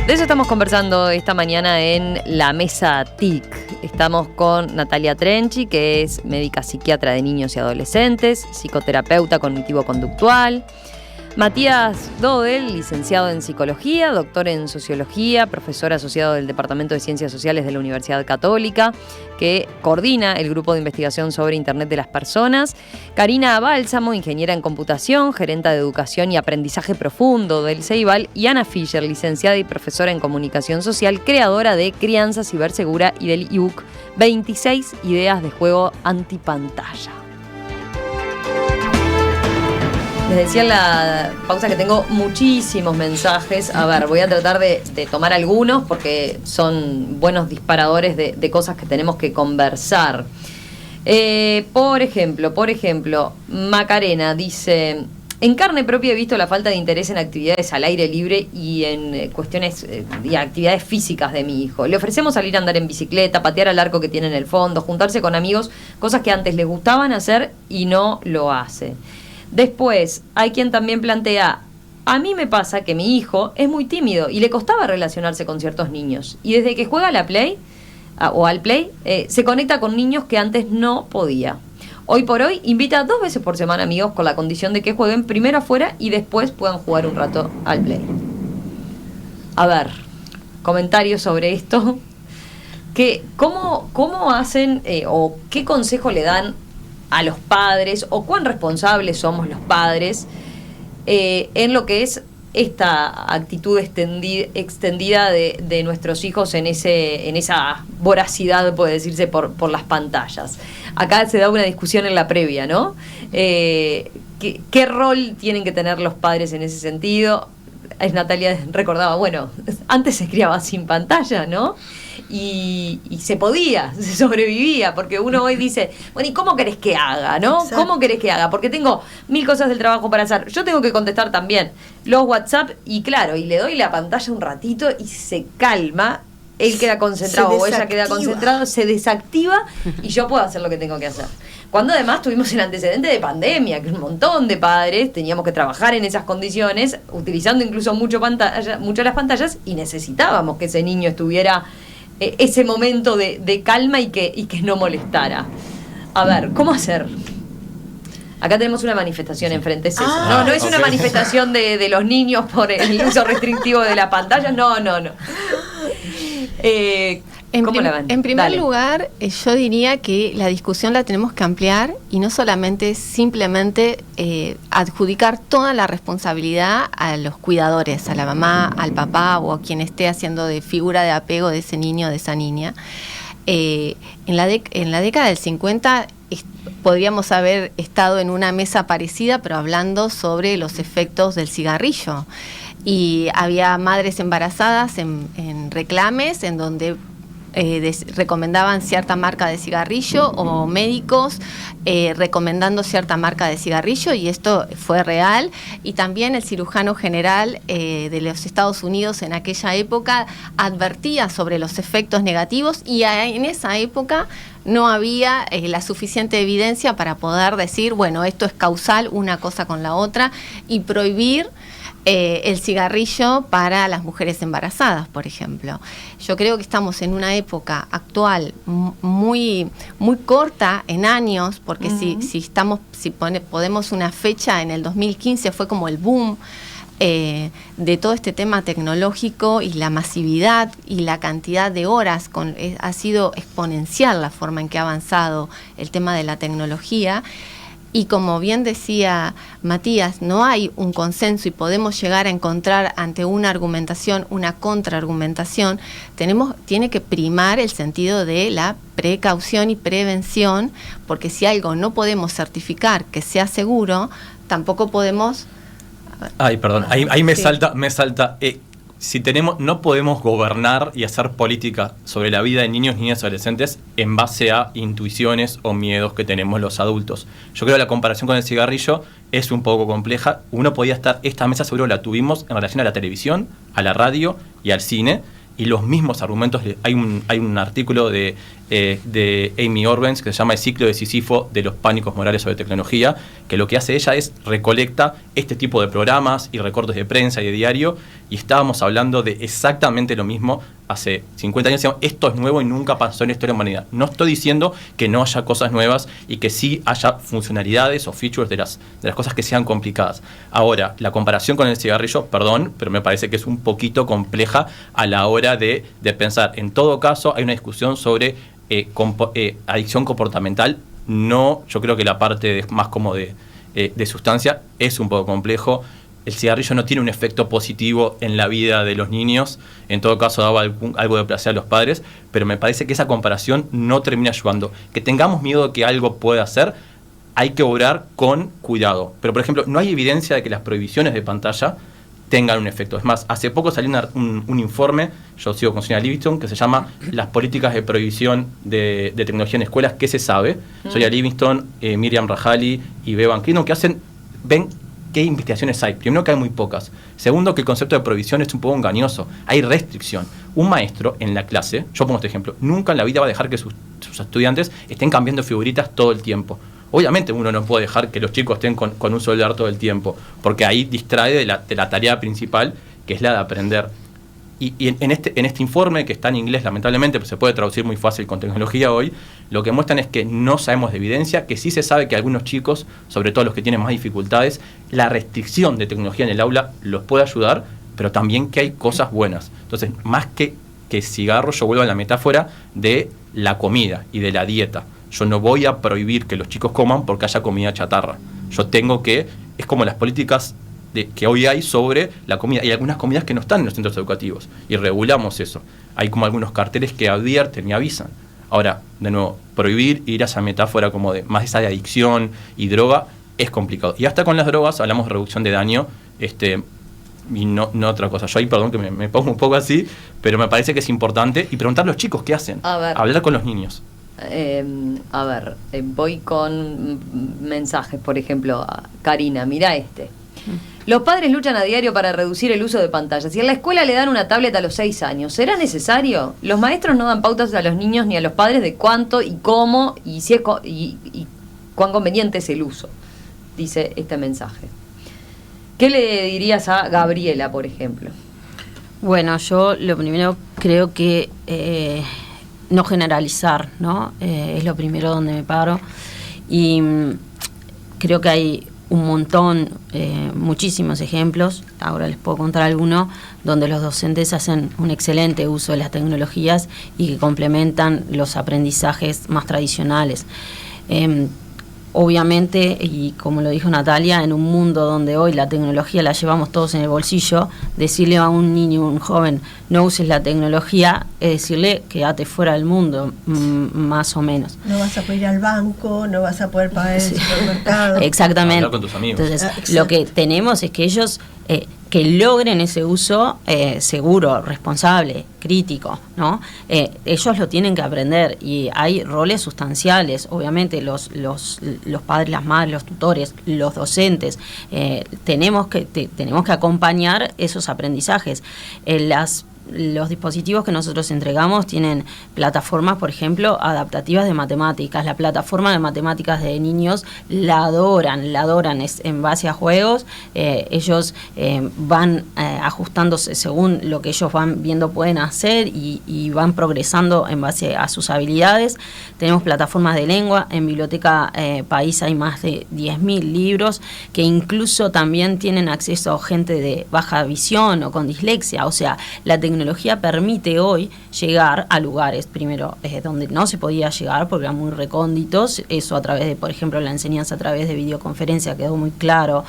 De eso estamos conversando esta mañana en la mesa TIC. Estamos con Natalia Trenchi, que es médica psiquiatra de niños y adolescentes, psicoterapeuta cognitivo-conductual. Matías Dodel, licenciado en Psicología, doctor en Sociología, profesor asociado del Departamento de Ciencias Sociales de la Universidad Católica, que coordina el Grupo de Investigación sobre Internet de las Personas. Karina Bálsamo, ingeniera en Computación, gerenta de Educación y Aprendizaje Profundo del CEIBAL. Y Ana Fischer, licenciada y profesora en Comunicación Social, creadora de Crianza Cibersegura y del ebook 26 ideas de juego antipantalla. Les decía en la pausa que tengo muchísimos mensajes. A ver, voy a tratar de tomar algunos porque son buenos disparadores de cosas que tenemos que conversar. Por ejemplo, Macarena dice: en carne propia he visto la falta de interés en actividades al aire libre y en cuestiones y actividades físicas de mi hijo. Le ofrecemos salir a andar en bicicleta, patear al arco que tiene en el fondo, juntarse con amigos, cosas que antes le gustaban hacer y no lo hace. Después, hay quien también plantea: a mí me pasa que mi hijo es muy tímido y le costaba relacionarse con ciertos niños. Y desde que juega a la Play, al Play, se conecta con niños que antes no podía. Hoy por hoy invita 2 veces por semana amigos con la condición de que jueguen primero afuera y después puedan jugar un rato al Play. A ver, comentarios sobre esto. ¿Cómo hacen o qué consejo le dan a los padres, o cuán responsables somos los padres en lo que es esta actitud extendida de nuestros hijos en esa voracidad, puede decirse, por las pantallas? Acá se da una discusión en la previa, ¿no? ¿Qué rol tienen que tener los padres en ese sentido? Natalia recordaba, bueno, antes se criaba sin pantalla, ¿no? Y se podía, se sobrevivía, porque uno hoy dice, bueno, ¿y cómo querés que haga, no? Exacto. ¿Cómo querés que haga? Porque tengo 1000 cosas del trabajo para hacer. Yo tengo que contestar también los WhatsApp y claro, y le doy la pantalla un ratito y se calma. Él queda concentrado o ella queda concentrado, se desactiva y yo puedo hacer lo que tengo que hacer. Cuando además tuvimos el antecedente de pandemia, que un montón de padres teníamos que trabajar en esas condiciones, utilizando incluso mucho las pantallas, y necesitábamos que ese niño estuviera ese momento de calma y que no molestara. A ver, ¿cómo hacer? Acá tenemos una manifestación enfrente. Es eso. No es una manifestación de los niños por el uso restrictivo de la pantalla. No. En primer lugar, yo diría que la discusión la tenemos que ampliar y no solamente simplemente adjudicar toda la responsabilidad a los cuidadores, a la mamá, al papá o a quien esté haciendo de figura de apego de ese niño o de esa niña. En la década del 50 podríamos haber estado en una mesa parecida, pero hablando sobre los efectos del cigarrillo. Y había madres embarazadas en reclames en donde recomendaban cierta marca de cigarrillo, o médicos recomendando cierta marca de cigarrillo, y esto fue real. Y también el cirujano general de los Estados Unidos en aquella época advertía sobre los efectos negativos, y en esa época no había la suficiente evidencia para poder decir, bueno, esto es causal una cosa con la otra, y prohibir el cigarrillo para las mujeres embarazadas, por ejemplo. Yo creo que estamos en una época actual muy corta en años, porque podemos una fecha, en el 2015 fue como el boom de todo este tema tecnológico y la masividad y la cantidad de horas, ha sido exponencial la forma en que ha avanzado el tema de la tecnología. Y como bien decía Matías, no hay un consenso y podemos llegar a encontrar ante una argumentación una contraargumentación. Tiene que primar el sentido de la precaución y prevención, porque si algo no podemos certificar que sea seguro, tampoco podemos... Ay, perdón, ahí me salta... Si no podemos gobernar y hacer política sobre la vida de niños, niñas y adolescentes en base a intuiciones o miedos que tenemos los adultos. Yo creo que la comparación con el cigarrillo es un poco compleja. Esta mesa seguro la tuvimos en relación a la televisión, a la radio y al cine, y los mismos argumentos. Hay un artículo de Amy Orvens que se llama El ciclo de Sísifo de los pánicos morales sobre tecnología, que lo que hace ella es recolecta este tipo de programas y recortes de prensa y de diario, y estábamos hablando de exactamente lo mismo hace 50 años. Decíamos, esto es nuevo y nunca pasó en la historia de la humanidad. No estoy diciendo que no haya cosas nuevas y que sí haya funcionalidades o features de las cosas que sean complicadas. Ahora, la comparación con el cigarrillo, perdón, pero me parece que es un poquito compleja a la hora de pensar. En todo caso, hay una discusión sobre adicción comportamental. No, yo creo que la parte más como de sustancia es un poco complejo. El cigarrillo no tiene un efecto positivo en la vida de los niños, en todo caso daba algo de placer a los padres, pero me parece que esa comparación no termina ayudando. Que tengamos miedo de que algo pueda hacer, hay que obrar con cuidado. Pero, por ejemplo, no hay evidencia de que las prohibiciones de pantalla tengan un efecto. Es más, hace poco salió un informe, yo sigo con Sonia Livingston, que se llama Las políticas de prohibición de tecnología en escuelas. ¿Qué se sabe? Sonia Livingston, Miriam Rajali y Bevan Clinton, que ven qué investigaciones hay. Primero, que hay muy pocas. Segundo, que el concepto de prohibición es un poco engañoso. Hay restricción. Un maestro en la clase, yo pongo este ejemplo, nunca en la vida va a dejar que sus estudiantes estén cambiando figuritas todo el tiempo. Obviamente uno no puede dejar que los chicos estén con un celular todo el tiempo, porque ahí distrae de la tarea principal, que es la de aprender. Y en este informe, que está en inglés lamentablemente, pero se puede traducir muy fácil con tecnología hoy, lo que muestran es que no sabemos de evidencia, que sí se sabe que algunos chicos, sobre todo los que tienen más dificultades, la restricción de tecnología en el aula los puede ayudar, pero también que hay cosas buenas. Entonces, más que cigarro, yo vuelvo a la metáfora de la comida y de la dieta. Yo no voy a prohibir que los chicos coman porque haya comida chatarra. Es como las políticas que hoy hay sobre la comida. Hay algunas comidas que no están en los centros educativos y regulamos eso. Hay como algunos carteles que advierten y avisan. Ahora, de nuevo, prohibir, ir a esa metáfora como de más esa de adicción y droga, es complicado. Y hasta con las drogas hablamos de reducción de daño, y no otra cosa. Yo ahí, perdón que me pongo un poco así, pero me parece que es importante. Y preguntar a los chicos qué hacen. Hablar con los niños. Voy con mensajes, por ejemplo, Karina, mira Los padres luchan a diario para reducir el uso de pantallas y en la escuela le dan una tablet a los 6 años. ¿Será necesario? Los maestros no dan pautas a los niños ni a los padres de cuánto y cómo y cuán conveniente es el uso, dice este mensaje. ¿Qué le dirías a Gabriela, por ejemplo? Bueno, yo lo primero creo que no generalizar, ¿no? Es lo primero donde me paro. Y creo que hay un montón, muchísimos ejemplos, ahora les puedo contar alguno, donde los docentes hacen un excelente uso de las tecnologías y que complementan los aprendizajes más tradicionales. Obviamente, y como lo dijo Natalia, en un mundo donde hoy la tecnología la llevamos todos en el bolsillo, decirle a un niño, un joven, no uses la tecnología, es decirle, quédate fuera del mundo, más o menos. No vas a poder ir al banco, no vas a poder pagar en el supermercado. Exactamente. Hablar con tus amigos. Entonces, lo que tenemos es que ellos que logren ese uso seguro, responsable, crítico, ¿no? Ellos lo tienen que aprender y hay roles sustanciales, obviamente los padres, las madres, los tutores, los docentes, tenemos que acompañar esos aprendizajes. Las los dispositivos que nosotros entregamos tienen plataformas, por ejemplo, adaptativas de matemáticas. La plataforma de matemáticas de niños la adoran, es en base a juegos. Ellos van ajustándose según lo que ellos van viendo pueden hacer y van progresando en base a sus habilidades. Tenemos plataformas de lengua. En Biblioteca País hay más de 10.000 libros que incluso también tienen acceso a gente de baja visión o con dislexia. O sea, la tecnología permite hoy llegar a lugares, primero, donde no se podía llegar porque eran muy recónditos. Eso a través de, por ejemplo, la enseñanza a través de videoconferencia quedó muy claro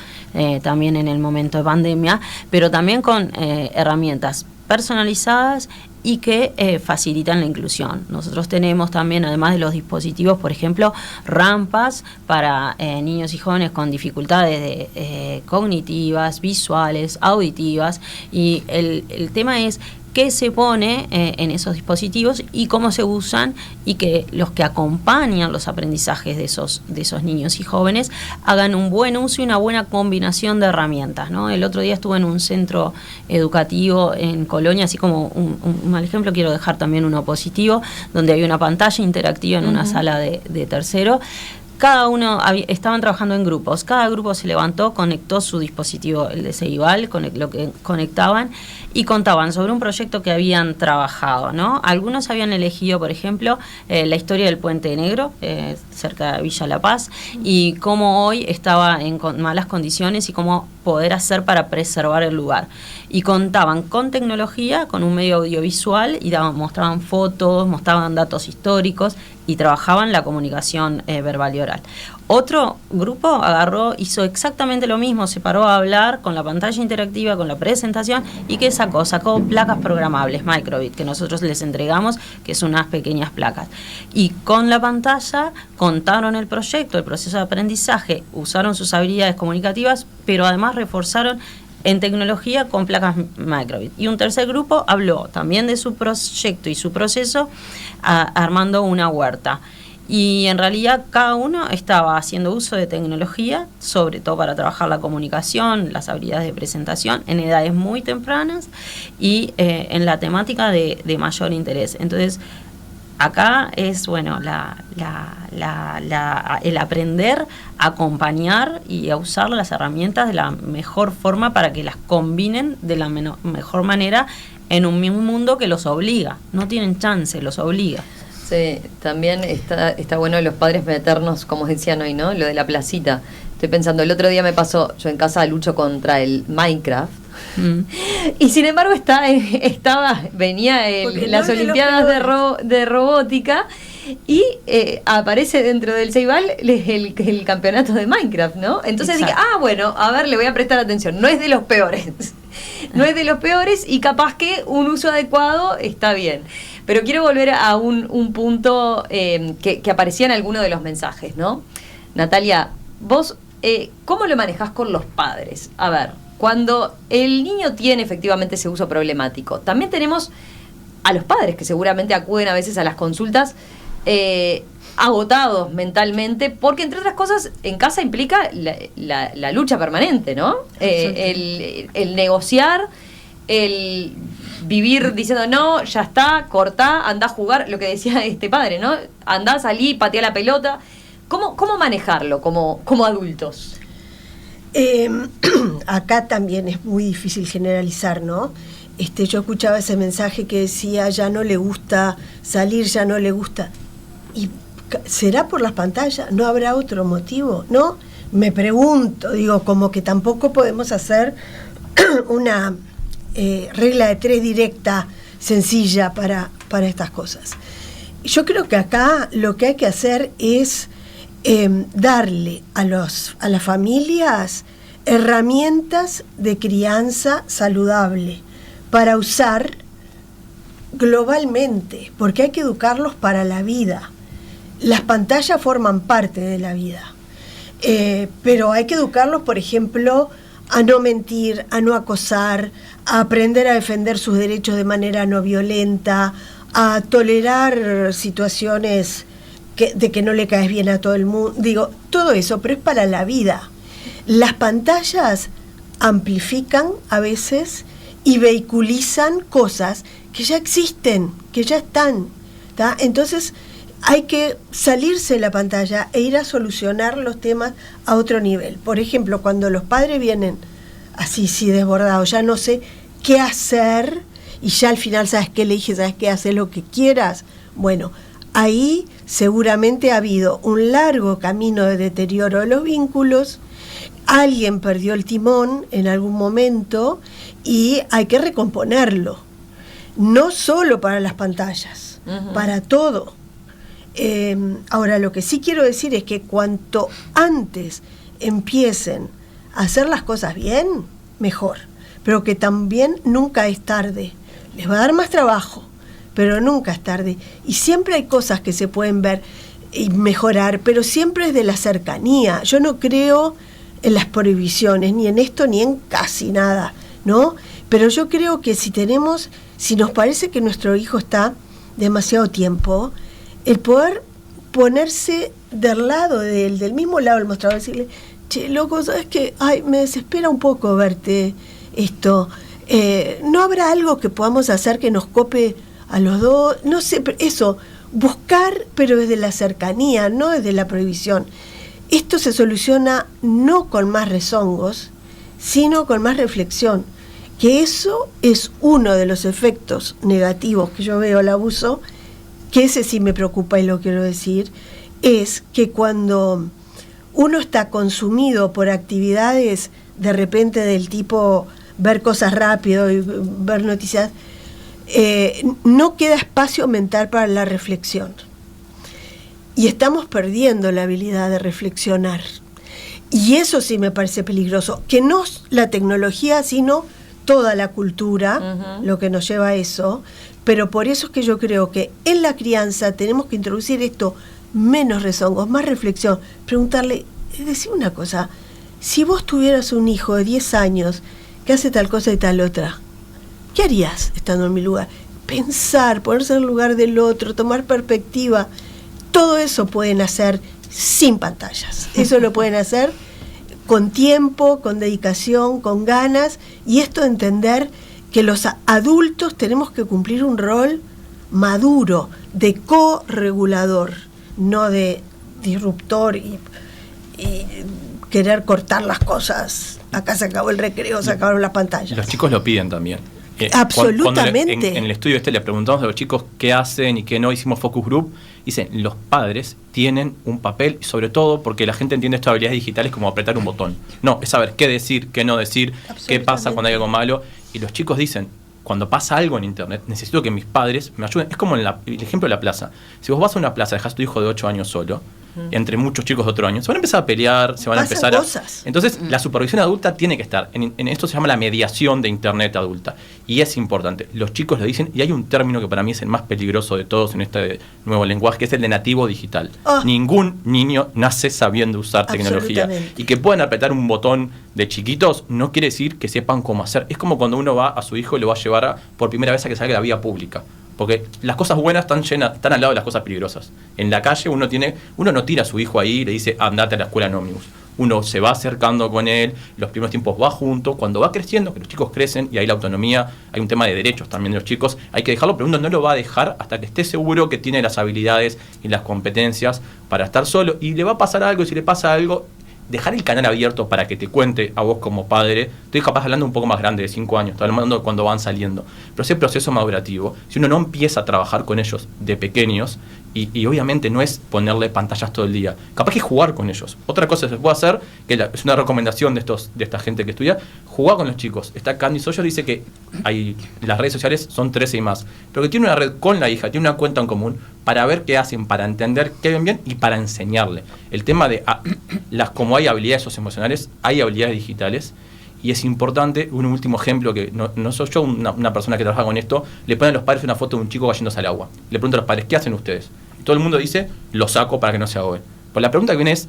también en el momento de pandemia, pero también con herramientas personalizadas y que facilitan la inclusión. Nosotros tenemos también, además de los dispositivos, por ejemplo, rampas para niños y jóvenes con dificultades cognitivas, visuales, auditivas, y el tema es qué se pone en esos dispositivos y cómo se usan, y que los que acompañan los aprendizajes de esos niños y jóvenes hagan un buen uso y una buena combinación de herramientas, ¿no? El otro día estuve en un centro educativo en Colonia, así como un mal ejemplo, quiero dejar también uno positivo, donde había una pantalla interactiva en una sala de tercero. Cada uno estaban trabajando en grupos, cada grupo se levantó, conectó su dispositivo, el de Ceibal, lo que conectaban, y contaban sobre un proyecto que habían trabajado, ¿no? Algunos habían elegido, por ejemplo, la historia del Puente Negro, cerca de Villa La Paz, y cómo hoy estaba en malas condiciones y cómo poder hacer para preservar el lugar. Y contaban con tecnología, con un medio audiovisual, y mostraban fotos, mostraban datos históricos, y trabajaban la comunicación verbal y oral. Otro grupo hizo exactamente lo mismo, se paró a hablar con la pantalla interactiva, con la presentación, y ¿qué sacó? Sacó placas programables, Microbit, que nosotros les entregamos, que son unas pequeñas placas. Y con la pantalla contaron el proyecto, el proceso de aprendizaje, usaron sus habilidades comunicativas, pero además reforzaron en tecnología con placas Microbit. Y un tercer grupo habló también de su proyecto y su proceso armando una huerta. Y en realidad cada uno estaba haciendo uso de tecnología, sobre todo para trabajar la comunicación, las habilidades de presentación, en edades muy tempranas y en la temática de mayor interés. Entonces, acá es, bueno, el aprender a acompañar y a usar las herramientas de la mejor forma para que las combinen de la mejor manera en un mismo mundo que los obliga. No tienen chance, los obliga. Sí, también está bueno los padres meternos, como decían hoy, ¿no? Lo de la placita. Estoy pensando, el otro día me pasó, yo en casa lucho contra el Minecraft. Y sin embargo venía en las Olimpiadas de robótica y aparece dentro del Ceibal el campeonato de Minecraft, ¿no? Entonces dije, bueno, a ver, le voy a prestar atención. No es de los peores. No es de los peores, y capaz que un uso adecuado está bien. Pero quiero volver a un punto que aparecía en alguno de los mensajes, ¿no? Natalia, vos, ¿cómo lo manejás con los padres? A ver, cuando el niño tiene efectivamente ese uso problemático, también tenemos a los padres que seguramente acuden a veces a las consultas agotados mentalmente, porque entre otras cosas en casa implica la lucha permanente, ¿no? El negociar, el vivir diciendo no, ya está, cortá, andá a jugar, lo que decía este padre, ¿no? Andá, salí, pateá la pelota. ¿Cómo manejarlo como adultos? Acá también es muy difícil generalizar, ¿no? Yo escuchaba ese mensaje que decía ya no le gusta salir, ya no le gusta. ¿Y será por las pantallas? ¿No habrá otro motivo? ¿No? Me pregunto, digo, como que tampoco podemos hacer una regla de 3 directa, sencilla para estas cosas. Yo creo que acá lo que hay que hacer es darle a las familias herramientas de crianza saludable para usar globalmente, porque hay que educarlos para la vida. Las pantallas forman parte de la vida, pero hay que educarlos, por ejemplo, a no mentir, a no acosar, a aprender a defender sus derechos de manera no violenta, a tolerar situaciones de que no le caes bien a todo el mundo. Digo, todo eso, pero es para la vida. Las pantallas amplifican a veces y vehiculizan cosas que ya existen, que ya están, ¿tá? Entonces hay que salirse de la pantalla e ir a solucionar los temas a otro nivel. Por ejemplo, cuando los padres vienen así, sí, desbordados, ya no sé qué hacer, y ya al final, ¿sabes qué? Le dije, ¿sabes qué? Haz lo que quieras. Bueno, ahí seguramente ha habido un largo camino de deterioro de los vínculos, alguien perdió el timón en algún momento y hay que recomponerlo. No solo para las pantallas, para todo. Ahora, lo que sí quiero decir es que cuanto antes empiecen a hacer las cosas bien, mejor. Pero que también nunca es tarde. Les va a dar más trabajo, pero nunca es tarde. Y siempre hay cosas que se pueden ver y mejorar, pero siempre es de la cercanía. Yo no creo en las prohibiciones, ni en esto, ni en casi nada, ¿no? Pero yo creo que si nos parece que nuestro hijo está demasiado tiempo, el poder ponerse del lado de él, del mismo lado del mostrador, decirle, che, loco, ¿sabes qué? Ay, me desespera un poco verte esto. ¿No habrá algo que podamos hacer que nos cope a los dos? No sé, eso, buscar, pero desde la cercanía, no desde la prohibición. Esto se soluciona no con más rezongos, sino con más reflexión, que eso es uno de los efectos negativos que yo veo al abuso, que ese sí me preocupa y lo quiero decir, es que cuando uno está consumido por actividades de repente del tipo ver cosas rápido y ver noticias, no queda espacio mental para la reflexión. Y estamos perdiendo la habilidad de reflexionar. Y eso sí me parece peligroso, que no la tecnología, sino toda la cultura, lo que nos lleva a eso. Pero por eso es que yo creo que en la crianza tenemos que introducir esto, menos rezongos, más reflexión. Preguntarle, decir una cosa, si vos tuvieras un hijo de 10 años que hace tal cosa y tal otra, ¿qué harías estando en mi lugar? Pensar, ponerse en el lugar del otro, tomar perspectiva. Todo eso pueden hacer sin pantallas. Eso lo pueden hacer con tiempo, con dedicación, con ganas, y esto de entender que los adultos tenemos que cumplir un rol maduro, de co-regulador, no de disruptor y querer cortar las cosas. Acá se acabó el recreo, se acabaron las pantallas. Los chicos lo piden también. Absolutamente. Cuando en el estudio le preguntamos a los chicos qué hacen y qué no, hicimos focus group, dicen, los padres tienen un papel, sobre todo porque la gente entiende estas habilidades digitales como apretar un botón. No, es saber qué decir, qué no decir, qué pasa cuando hay algo malo. Y los chicos dicen, cuando pasa algo en internet, necesito que mis padres me ayuden. Es como el ejemplo de la plaza. Si vos vas a una plaza, dejás a tu hijo de 8 años solo, entre muchos chicos de 8 años, se van a empezar a pelear, se van a empezar cosas. Entonces, la supervisión adulta tiene que estar. En esto se llama la mediación de internet adulta. Y es importante. Los chicos lo dicen, y hay un término que para mí es el más peligroso de todos en este nuevo lenguaje, que es el de nativo digital. Ningún niño nace sabiendo usar tecnología. Y que puedan apretar un botón de chiquitos no quiere decir que sepan cómo hacer. Es como cuando uno va a su hijo y lo va a llevar por primera vez a que salga a la vía pública. Porque las cosas buenas están al lado de las cosas peligrosas. En la calle uno no tira a su hijo ahí y le dice, andate a la escuela en ómnibus. Uno se va acercando con él, los primeros tiempos va junto, cuando va creciendo, que los chicos crecen y hay la autonomía, hay un tema de derechos también de los chicos, hay que dejarlo, pero uno no lo va a dejar hasta que esté seguro que tiene las habilidades y las competencias para estar solo, y le va a pasar algo, y si le pasa algo, dejar el canal abierto para que te cuente a vos como padre. Estoy capaz hablando un poco más grande, de 5 años, estoy hablando cuando van saliendo. Pero ese proceso madurativo, si uno no empieza a trabajar con ellos de pequeños, y obviamente no es ponerle pantallas todo el día, capaz que jugar con ellos. Otra cosa que se puede hacer, que es una recomendación de esta gente que estudia, jugar con los chicos. Está Candy Sawyer, dice que las redes sociales son 13 y más, pero que tiene una red con la hija, tiene una cuenta en común, para ver qué hacen, para entender qué ven bien y para enseñarle. El tema de como hay habilidades socioemocionales, hay habilidades digitales, y es importante. Un último ejemplo, que no soy yo una persona que trabaja con esto, le ponen a los padres una foto de un chico cayéndose al agua. Le pregunto a los padres, ¿qué hacen ustedes? Y todo el mundo dice, lo saco para que no se ahoguen. Pues la pregunta que viene es,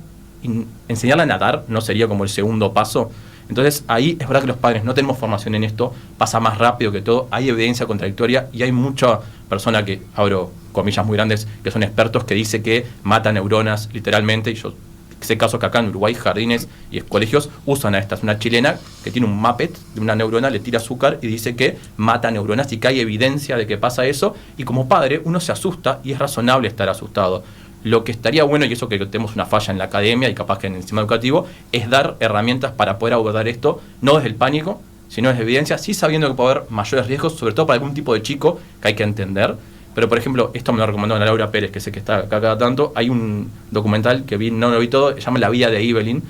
¿enseñarle a nadar no sería como el segundo paso? Entonces ahí es verdad que los padres no tenemos formación en esto, pasa más rápido que todo, hay evidencia contradictoria y hay mucha persona que, abro comillas muy grandes, que son expertos, que dice que mata neuronas literalmente, y yo Ese caso que acá en Uruguay jardines y colegios usan a esta. Es una chilena que tiene un Muppet de una neurona, le tira azúcar y dice que mata neuronas y que hay evidencia de que pasa eso. Y como padre uno se asusta y es razonable estar asustado. Lo que estaría bueno, y eso que tenemos una falla en la academia y capaz que en el sistema educativo, es dar herramientas para poder abordar esto, no desde el pánico, sino desde evidencia, sí sabiendo que puede haber mayores riesgos, sobre todo para algún tipo de chico que hay que entender. Pero, por ejemplo, esto me lo recomendó Ana Laura Pérez, que sé que está acá cada tanto. Hay un documental que vi, no lo vi todo, se llama La vida de Evelyn,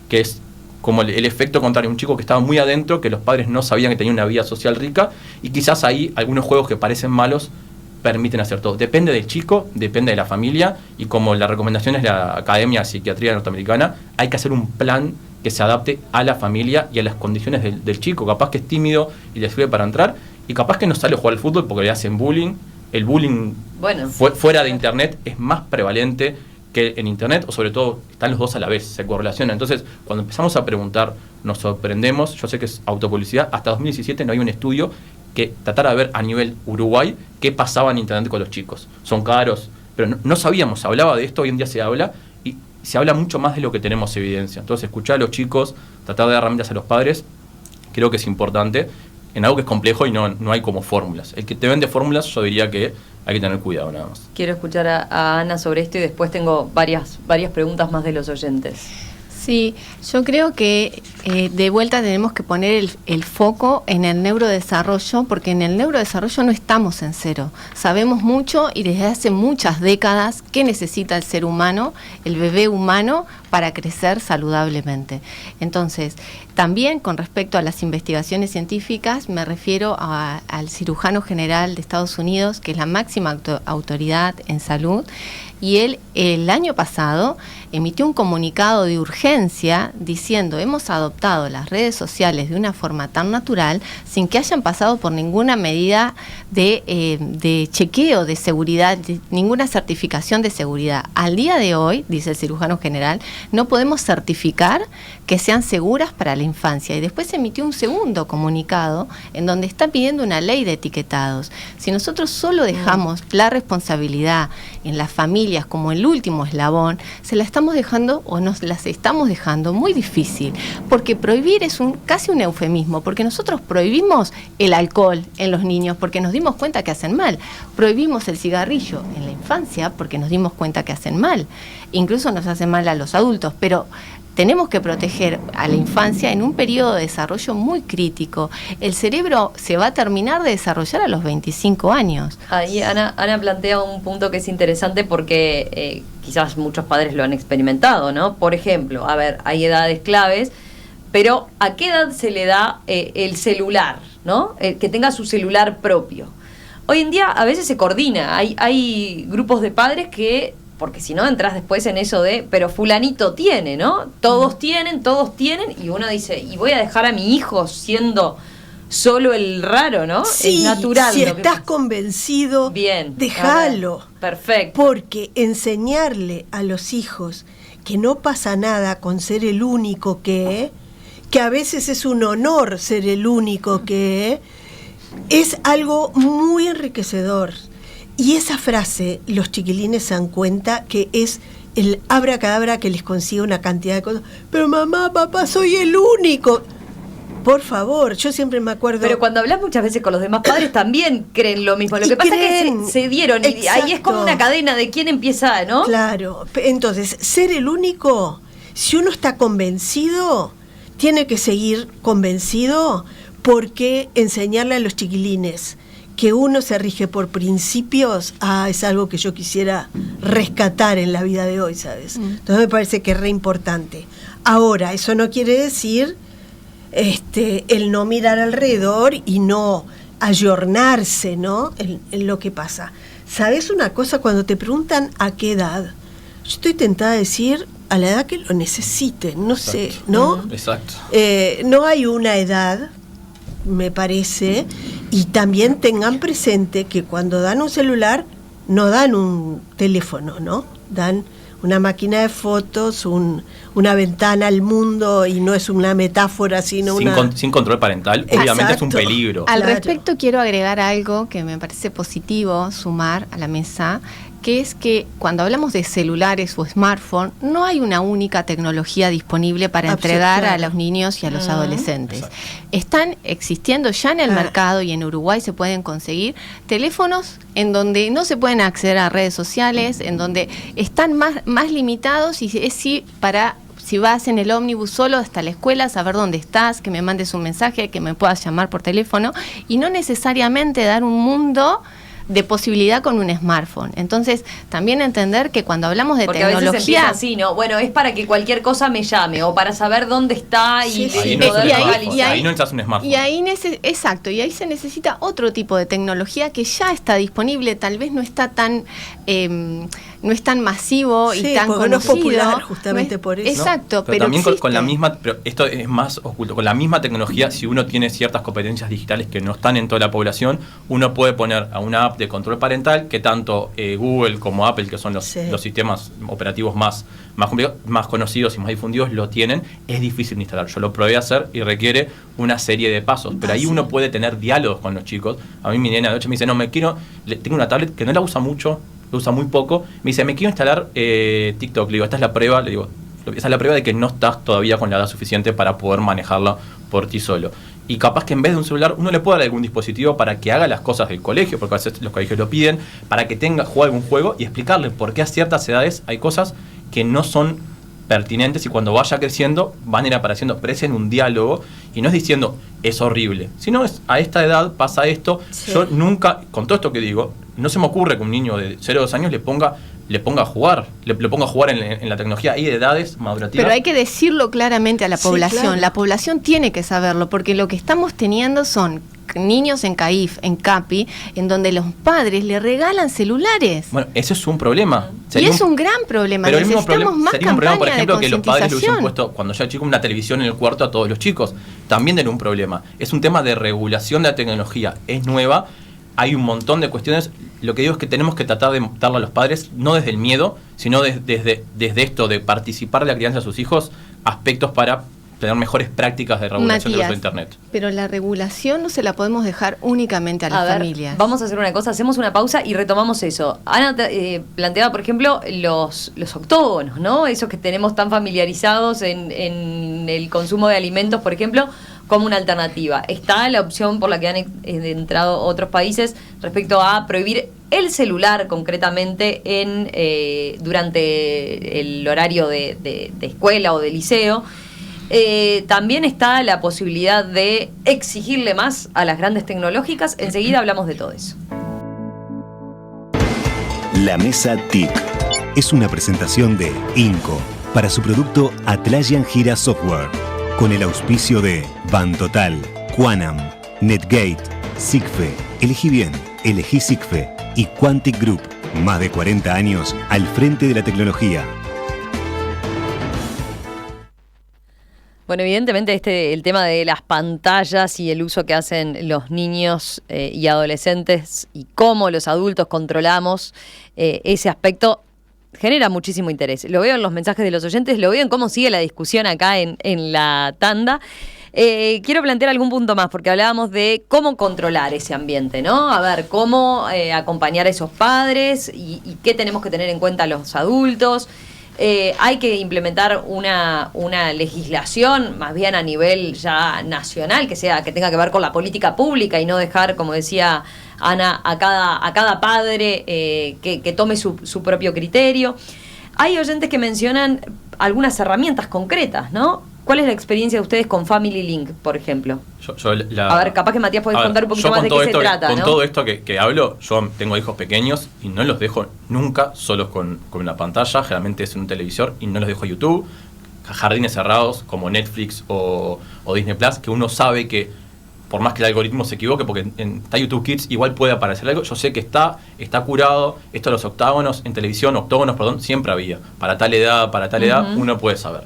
que es como el efecto contrario, un chico que estaba muy adentro, que los padres no sabían que tenía una vida social rica, y quizás ahí algunos juegos que parecen malos permiten hacer todo. Depende del chico, depende de la familia, y como la recomendación es la Academia de Psiquiatría Norteamericana, hay que hacer un plan que se adapte a la familia y a las condiciones del chico. Capaz que es tímido y le sirve para entrar, y capaz que no sale a jugar al fútbol porque le hacen bullying. El bullying fuera de internet es más prevalente que en internet, o sobre todo están los dos a la vez, se correlacionan. Entonces, cuando empezamos a preguntar, nos sorprendemos. Yo sé que es autopublicidad, hasta 2017 no hay un estudio que tratara de ver a nivel Uruguay qué pasaba en internet con los chicos. Son caros, pero no sabíamos, se hablaba de esto, hoy en día se habla, y se habla mucho más de lo que tenemos evidencia. Entonces, escuchar a los chicos, tratar de dar herramientas a los padres, creo que es importante, en algo que es complejo y no hay como fórmulas. El que te vende fórmulas, yo diría que hay que tener cuidado nada más. Quiero escuchar a Ana sobre esto y después tengo varias preguntas más de los oyentes. Sí, yo creo que de vuelta tenemos que poner el foco en el neurodesarrollo, porque en el neurodesarrollo no estamos en cero. Sabemos mucho y desde hace muchas décadas qué necesita el ser humano, el bebé humano, para crecer saludablemente. Entonces, también con respecto a las investigaciones científicas, me refiero al cirujano general de Estados Unidos, que es la máxima autoridad en salud, y él el año pasado emitió un comunicado de urgencia diciendo: hemos adoptado las redes sociales de una forma tan natural sin que hayan pasado por ninguna medida de chequeo de seguridad, ninguna certificación de seguridad. Al día de hoy, dice el cirujano general, no podemos certificar que sean seguras para la infancia. Y después emitió un segundo comunicado en donde está pidiendo una ley de etiquetados. Si nosotros solo dejamos la responsabilidad en las familias como el último eslabón, se la estamos dejando o nos las estamos dejando muy difícil, porque prohibir es casi un eufemismo, porque nosotros prohibimos el alcohol en los niños porque nos dimos cuenta que hacen mal, prohibimos el cigarrillo en la infancia porque nos dimos cuenta que hacen mal, incluso nos hacen mal a los adultos, pero tenemos que proteger a la infancia en un periodo de desarrollo muy crítico. El cerebro se va a terminar de desarrollar a los 25 años. Ahí Ana plantea un punto que es interesante porque quizás muchos padres lo han experimentado, ¿no? Por ejemplo, a ver, hay edades claves, pero ¿a qué edad se le da el celular, ¿no? Que tenga su celular propio. Hoy en día a veces se coordina, hay grupos de padres que, porque si no entras después en eso de, pero fulanito tiene, ¿no? Todos tienen, y uno dice, y voy a dejar a mi hijo siendo solo el raro, ¿no? Sí, es natural. Si estás convencido, bien, déjalo. Perfecto. Porque enseñarle a los hijos que no pasa nada con ser el único que a veces es un honor ser el único que es algo muy enriquecedor. Y esa frase, los chiquilines se dan cuenta que es el abracadabra que les consigue una cantidad de cosas. Pero mamá, papá, soy el único. Por favor, yo siempre me acuerdo. Pero cuando hablas muchas veces con los demás padres también creen lo mismo. Lo que pasa es que se dieron y ahí es como una cadena de quién empieza, ¿no? Claro. Entonces, ser el único, si uno está convencido, tiene que seguir convencido, porque enseñarle a los chiquilines que uno se rige por principios, es algo que yo quisiera rescatar en la vida de hoy, ¿sabes? Entonces me parece que es re importante. Ahora, eso no quiere decir el no mirar alrededor y no ayornarse, ¿no? En lo que pasa. ¿Sabes una cosa? Cuando te preguntan a qué edad, yo estoy tentada a decir a la edad que lo necesiten, no Exacto. sé, ¿no? Exacto. No hay una edad, me parece, y también tengan presente que cuando dan un celular no dan un teléfono, ¿no? Dan una máquina de fotos, una ventana al mundo, y no es una metáfora, sino sin control parental. Obviamente Exacto. Es un peligro. Al respecto quiero agregar algo que me parece positivo sumar a la mesa, que es que cuando hablamos de celulares o smartphone, no hay una única tecnología disponible para entregar a los niños y a los adolescentes. Exacto. Están existiendo ya en el mercado, y en Uruguay se pueden conseguir teléfonos en donde no se pueden acceder a redes sociales, en donde están más limitados, y es si vas en el ómnibus solo hasta la escuela, saber dónde estás, que me mandes un mensaje, que me puedas llamar por teléfono, y no necesariamente dar un mundo de posibilidad con un smartphone. Entonces, también entender que cuando hablamos de porque tecnología... a veces empieza así, ¿no? Bueno, es para que cualquier cosa me llame, o para saber dónde está y Ahí poder no localizar. necesitas un smartphone. Exacto, y ahí se necesita otro tipo de tecnología que ya está disponible, tal vez no está tan... no es tan masivo y tan conocido. No es popular, justamente por eso. Exacto, pero también existe. con la misma, pero esto es más oculto, con la misma tecnología, si uno tiene ciertas competencias digitales que no están en toda la población, uno puede poner a una app de control parental que tanto Google como Apple, que son los sistemas operativos más conocidos y más difundidos, lo tienen. Es difícil de instalar. Yo lo probé a hacer y requiere una serie de pasos, pero ahí uno puede tener diálogos con los chicos. A mí mi nena anoche me dice, tengo una tablet que no la usa mucho, lo usa muy poco, me dice, me quiero instalar TikTok. Le digo, esta es la prueba, esa es la prueba de que no estás todavía con la edad suficiente para poder manejarla por ti solo. Y capaz que en vez de un celular, uno le puede dar algún dispositivo para que haga las cosas del colegio, porque a veces los colegios lo piden, para que juegue algún juego, y explicarle por qué a ciertas edades hay cosas que no son pertinentes, y cuando vaya creciendo van a ir apareciendo, pero es en un diálogo, y no es diciendo es horrible, sino es a esta edad pasa esto. Yo nunca, con todo esto que digo, no se me ocurre que un niño de 0 o 2 años le ponga a jugar, le ponga a jugar en la tecnología. Hay edades madurativas. Pero hay que decirlo claramente a la población. Claro. La población tiene que saberlo, porque lo que estamos teniendo son niños en CAIF, en CAPI, en donde los padres le regalan celulares. Bueno, eso es un problema. Y es un gran problema. Pero necesitamos más sería un problema, por ejemplo, de que los padres le hubiesen puesto, cuando ya el chico, una televisión en el cuarto a todos los chicos. También era un problema. Es un tema de regulación de la tecnología. Es nueva. Hay un montón de cuestiones. Lo que digo es que tenemos que tratar de darle a los padres, no desde el miedo, sino desde esto de participar de la crianza de sus hijos, aspectos para tener mejores prácticas de regulación del uso de Internet. Pero la regulación no se la podemos dejar únicamente a las familias. Vamos a hacer una cosa, hacemos una pausa y retomamos eso. Ana planteaba, por ejemplo, los octógonos, ¿no? Esos que tenemos tan familiarizados en el consumo de alimentos, por ejemplo, como una alternativa. Está la opción por la que han entrado otros países respecto a prohibir el celular concretamente durante el horario de escuela o de liceo. También está la posibilidad de exigirle más a las grandes tecnológicas. Enseguida hablamos de todo eso. La Mesa TIC es una presentación de INCO para su producto Atlassian Gira Software, con el auspicio de Bantotal, Quanam, Netgate, Sigfe, Elegí Bien, Elegí Sigfe y Quantic Group. Más de 40 años al frente de la tecnología. Bueno, evidentemente el tema de las pantallas y el uso que hacen los niños y adolescentes y cómo los adultos controlamos ese aspecto genera muchísimo interés. Lo veo en los mensajes de los oyentes, lo veo en cómo sigue la discusión acá en la tanda. Quiero plantear algún punto más, porque hablábamos de cómo controlar ese ambiente, ¿no? A ver, cómo acompañar a esos padres y qué tenemos que tener en cuenta los adultos. Hay que implementar una legislación más bien a nivel ya nacional, que tenga que ver con la política pública y no dejar, como decía Ana, a cada padre que tome su propio criterio. Hay oyentes que mencionan algunas herramientas concretas, ¿no? ¿Cuál es la experiencia de ustedes con Family Link, por ejemplo? A ver, capaz que Matías podés contar un poquito más de qué se trata, ¿no? Con todo esto que hablo, yo tengo hijos pequeños y no los dejo nunca solos con una pantalla, generalmente es en un televisor, y no los dejo a YouTube, jardines cerrados como Netflix o Disney Plus, que uno sabe que por más que el algoritmo se equivoque, porque está YouTube Kids, igual puede aparecer algo. Yo sé que está curado. Esto de los octógonos, siempre había. Para tal edad, uno puede saber.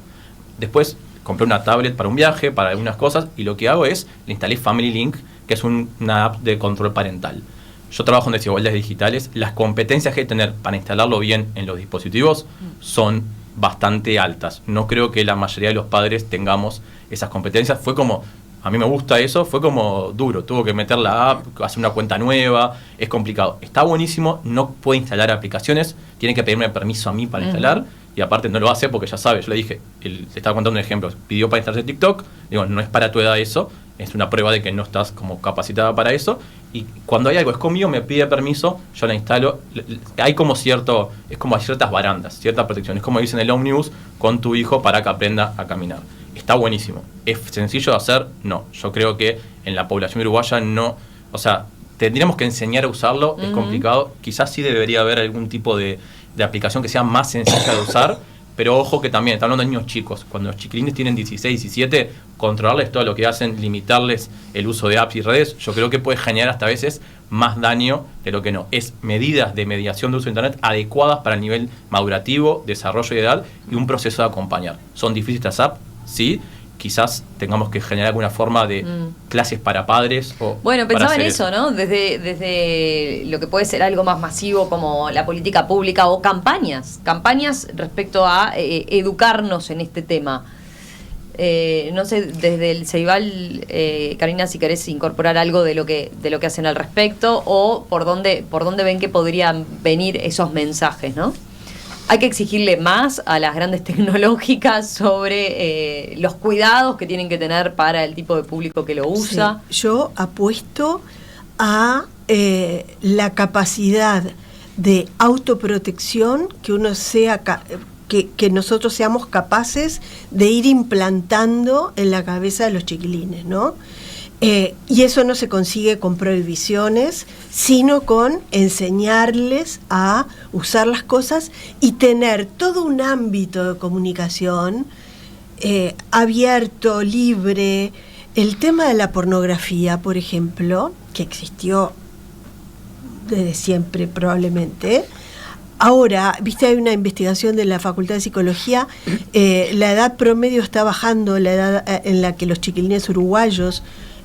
Después compré una tablet para un viaje, para algunas cosas, y lo que hago es, le instalé Family Link, que es una app de control parental. Yo trabajo en desigualdades digitales. Las competencias que hay que tener para instalarlo bien en los dispositivos son bastante altas. No creo que la mayoría de los padres tengamos esas competencias. Fue como a mí me gusta eso, fue como duro, tuvo que meter la app, hacer una cuenta nueva, es complicado. Está buenísimo, no puede instalar aplicaciones, tiene que pedirme permiso a mí para instalar, y aparte no lo hace porque ya sabe, yo le dije, le estaba contando un ejemplo, pidió para instalarse TikTok, digo, no es para tu edad eso, es una prueba de que no estás como capacitada para eso, y cuando hay algo es conmigo, me pide permiso, yo la instalo, hay como cierto, es como hay ciertas barandas, cierta protección, es como dicen en el ómnibus con tu hijo para que aprenda a caminar. Está buenísimo. ¿Es sencillo de hacer? No. Yo creo que en la población uruguaya no, o sea, tendríamos que enseñar a usarlo, es complicado, quizás sí debería haber algún tipo de aplicación que sea más sencilla de usar, pero ojo que también, estamos hablando de niños chicos, cuando los chiquilines tienen 16, 17, controlarles todo lo que hacen, limitarles el uso de apps y redes, yo creo que puede generar hasta a veces más daño de lo que no. Es medidas de mediación de uso de Internet adecuadas para el nivel madurativo, desarrollo y edad y un proceso de acompañar. ¿Son difíciles estas apps? Sí. Quizás tengamos que generar alguna forma de clases para padres. Bueno, pensaba en eso, ¿no? Desde lo que puede ser algo más masivo como la política pública o campañas respecto a educarnos en este tema. No sé, desde el Ceibal, Karina, si querés incorporar algo de lo que hacen al respecto o por dónde ven que podrían venir esos mensajes, ¿no? Hay que exigirle más a las grandes tecnológicas sobre los cuidados que tienen que tener para el tipo de público que lo usa. Sí, yo apuesto a la capacidad de autoprotección que uno sea que nosotros seamos capaces de ir implantando en la cabeza de los chiquilines, ¿no? Y eso no se consigue con prohibiciones, sino con enseñarles a usar las cosas y tener todo un ámbito de comunicación abierto, libre. El tema de la pornografía, por ejemplo, que existió desde siempre probablemente. Ahora, viste, hay una investigación de la Facultad de Psicología, la edad promedio está bajando, la edad en la que los chiquilines uruguayos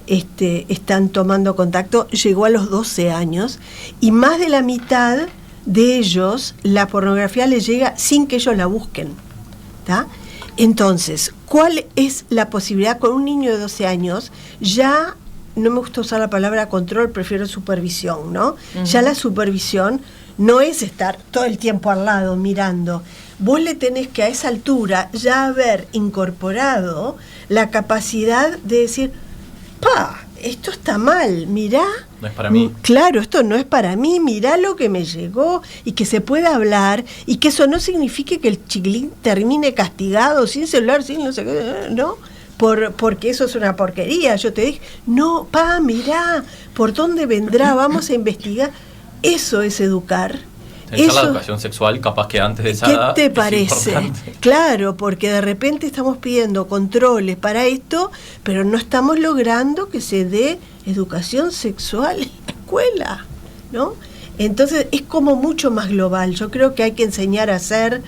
están tomando contacto, llegó a los 12 años y más de la mitad de ellos la pornografía les llega sin que ellos la busquen, ¿tá? Entonces, ¿cuál es la posibilidad con un niño de 12 años? Ya, no me gusta usar la palabra control, prefiero supervisión, ¿no? Ya la supervisión no es estar todo el tiempo al lado mirando. Vos le tenés que a esa altura ya haber incorporado la capacidad de decir, esto está mal, mirá. No es para mí. Claro, esto no es para mí, mirá lo que me llegó, y que se pueda hablar, y que eso no signifique que el chiquilín termine castigado, sin celular, sin no sé qué, ¿no? Porque eso es una porquería. Yo te dije, no, mirá, ¿por dónde vendrá? Vamos a investigar. Eso es educar. Pensar la educación sexual, capaz que antes de esa edad. ¿Qué te parece? Claro, porque de repente estamos pidiendo controles para esto, pero no estamos logrando que se dé educación sexual en la escuela, ¿no? Entonces es como mucho más global. Yo creo que hay que enseñar a ser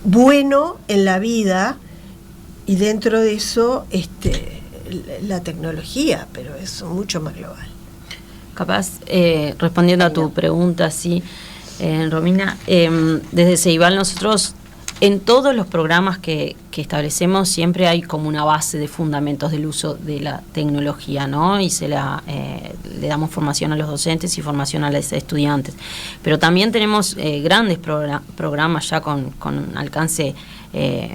bueno en la vida y dentro de eso la tecnología, pero es mucho más global. Capaz, respondiendo a tu pregunta, sí, Romina, desde Ceibal nosotros en todos los programas que establecemos siempre hay como una base de fundamentos del uso de la tecnología, ¿no? Y le damos formación a los docentes y formación a los estudiantes. Pero también tenemos grandes programas ya con alcance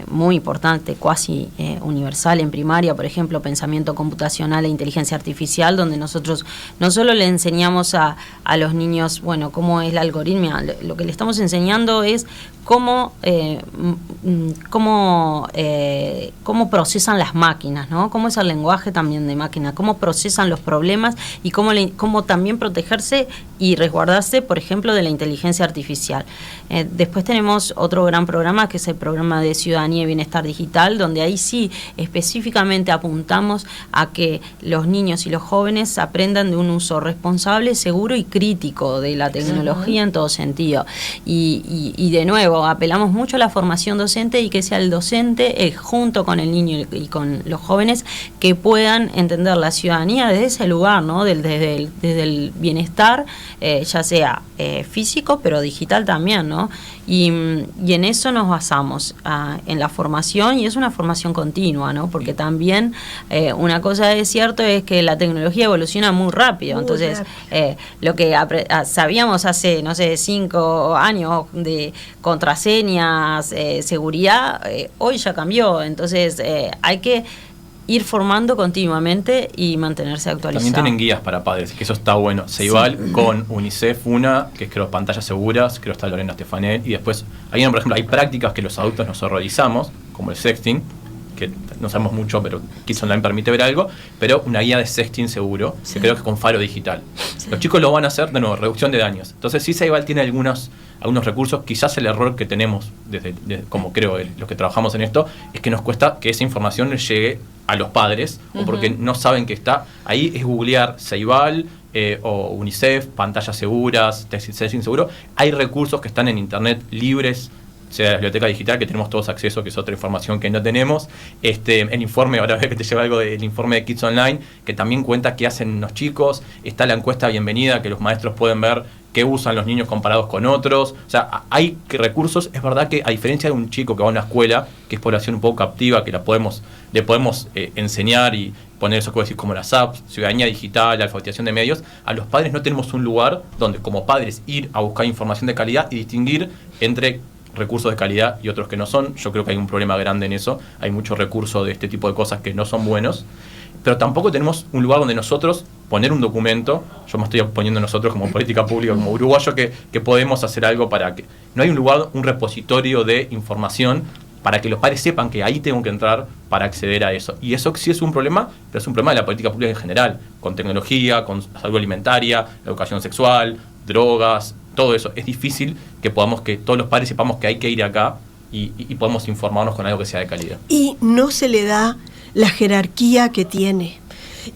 muy importante, cuasi universal en primaria, por ejemplo, pensamiento computacional e inteligencia artificial, donde nosotros no solo le enseñamos a los niños, bueno, cómo es la algoritmia, lo que le estamos enseñando es cómo procesan las máquinas, ¿no? Cómo es el lenguaje también de máquina, cómo procesan los problemas y cómo también protegerse y resguardarse, por ejemplo, de la inteligencia artificial. Después tenemos otro gran programa que es el programa de Ciudadanía y Bienestar Digital, donde ahí sí específicamente apuntamos a que los niños y los jóvenes aprendan de un uso responsable, seguro y crítico de la tecnología en todo sentido. Y de nuevo, apelamos mucho a la formación docente y que sea el docente junto con el niño y con los jóvenes que puedan entender la ciudadanía desde ese lugar, ¿no? Desde el bienestar ya sea físico, pero digital también, ¿no? Y en eso nos basamos, en la formación, y es una formación continua, ¿no? Porque también una cosa es cierto es que la tecnología evoluciona muy rápido, entonces lo que sabíamos hace, no sé, 5 años de contraseñas, seguridad, hoy ya cambió, entonces hay que ir formando continuamente y mantenerse actualizado. También tienen guías para padres, que eso está bueno. Ceibal con UNICEF, que es creo pantallas seguras, creo está Lorena Stefanet, y después, por ejemplo, hay prácticas que los adultos nos horrorizamos, como el sexting, que no sabemos mucho, pero Kids Online permite ver algo, pero una guía de sexting seguro, que creo que con faro digital. Los chicos lo van a hacer, de nuevo, reducción de daños. Entonces sí, Ceibal tiene algunos recursos. Quizás el error que tenemos, como creo los que trabajamos en esto, es que nos cuesta que esa información les llegue a los padres, o porque no saben que está. Ahí es googlear Ceibal o UNICEF, pantallas seguras, sexting seguro. Hay recursos que están en internet libres, sea la biblioteca digital, que tenemos todos acceso, que es otra información que no tenemos. El informe, ahora veo que te lleva algo del informe de Kids Online, que también cuenta qué hacen los chicos. Está la encuesta bienvenida, que los maestros pueden ver qué usan los niños comparados con otros. O sea, hay recursos. Es verdad que a diferencia de un chico que va a una escuela, que es población un poco captiva, que le podemos enseñar y poner eso que decir como las apps, ciudadanía digital, la alfabetización de medios, a los padres no tenemos un lugar donde como padres ir a buscar información de calidad y distinguir entre recursos de calidad y otros que no son. Yo creo que hay un problema grande en eso. Hay mucho recurso de este tipo de cosas que no son buenos, pero tampoco tenemos un lugar donde nosotros poner un documento. Yo me estoy poniendo nosotros como política pública, como uruguayo, que podemos hacer algo para que no hay un lugar, un repositorio de información para que los padres sepan que ahí tengo que entrar para acceder a eso. Y eso sí es un problema, pero es un problema de la política pública en general, con tecnología, con salud alimentaria, educación sexual, drogas, todo eso. Es difícil que todos los padres sepamos que hay que ir acá y podamos informarnos con algo que sea de calidad. Y no se le da la jerarquía que tiene.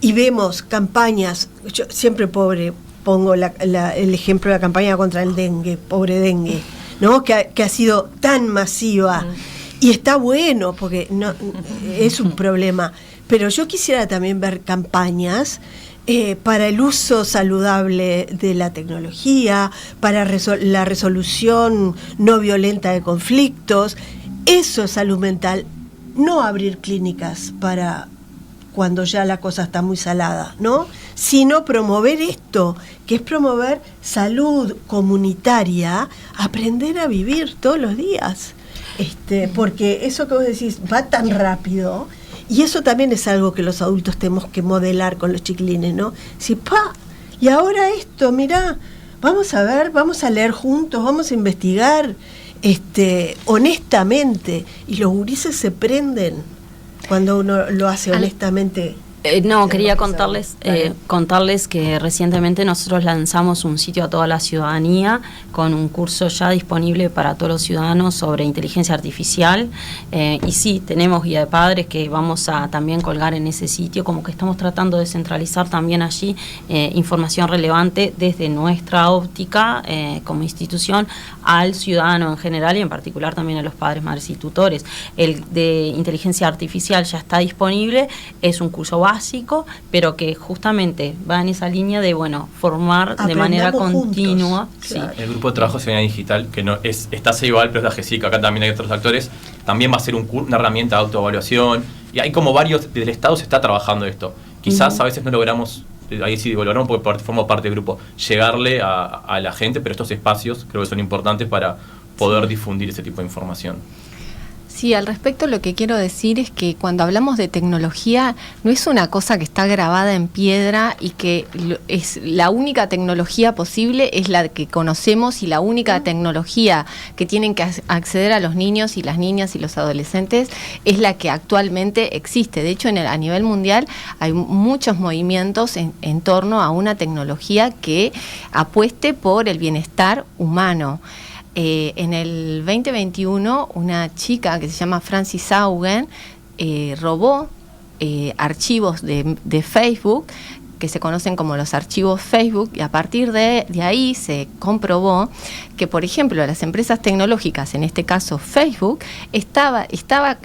Y vemos campañas, yo siempre pongo el ejemplo de la campaña contra el dengue, pobre dengue, ¿no? Que ha sido tan masiva. Y está bueno, porque no es un problema. Pero yo quisiera también ver campañas para el uso saludable de la tecnología, para la resolución no violenta de conflictos. Eso es salud mental. No abrir clínicas para cuando ya la cosa está muy salada, ¿no? Sino promover esto, que es promover salud comunitaria, aprender a vivir todos los días. Porque eso que vos decís va tan rápido, y eso también es algo que los adultos tenemos que modelar con los chiquilines, ¿no? Si, y ahora esto, mirá, vamos a ver, vamos a leer juntos, vamos a investigar, honestamente, y los gurises se prenden cuando uno lo hace honestamente. Quería contarles que recientemente nosotros lanzamos un sitio a toda la ciudadanía con un curso ya disponible para todos los ciudadanos sobre inteligencia artificial, y sí, tenemos guía de padres que vamos a también colgar en ese sitio, como que estamos tratando de centralizar también allí información relevante desde nuestra óptica como institución al ciudadano en general y en particular también a los padres, madres y tutores. El de inteligencia artificial ya está disponible, es un curso básico, pero que justamente va en esa línea de formar de manera continua. Claro. Sí. El grupo de trabajo de ciudadanía digital, que no está Ceibal, pero es la GESIC, acá también hay otros actores, también va a ser una herramienta de autoevaluación, y hay como varios, desde el Estado se está trabajando esto. Quizás a veces no logramos, ahí sí logramos porque formo parte del grupo, llegarle a la gente, pero estos espacios creo que son importantes para poder difundir ese tipo de información. Sí, al respecto lo que quiero decir es que cuando hablamos de tecnología no es una cosa que está grabada en piedra y que es la única tecnología posible, es la que conocemos, y la única tecnología que tienen que acceder a los niños y las niñas y los adolescentes es la que actualmente existe. De hecho, a nivel mundial hay muchos movimientos en torno a una tecnología que apueste por el bienestar humano. En el 2021, una chica que se llama Frances Haugen robó archivos de Facebook que se conocen como los archivos Facebook, y a partir de ahí se comprobó que, por ejemplo, las empresas tecnológicas, en este caso Facebook, estaba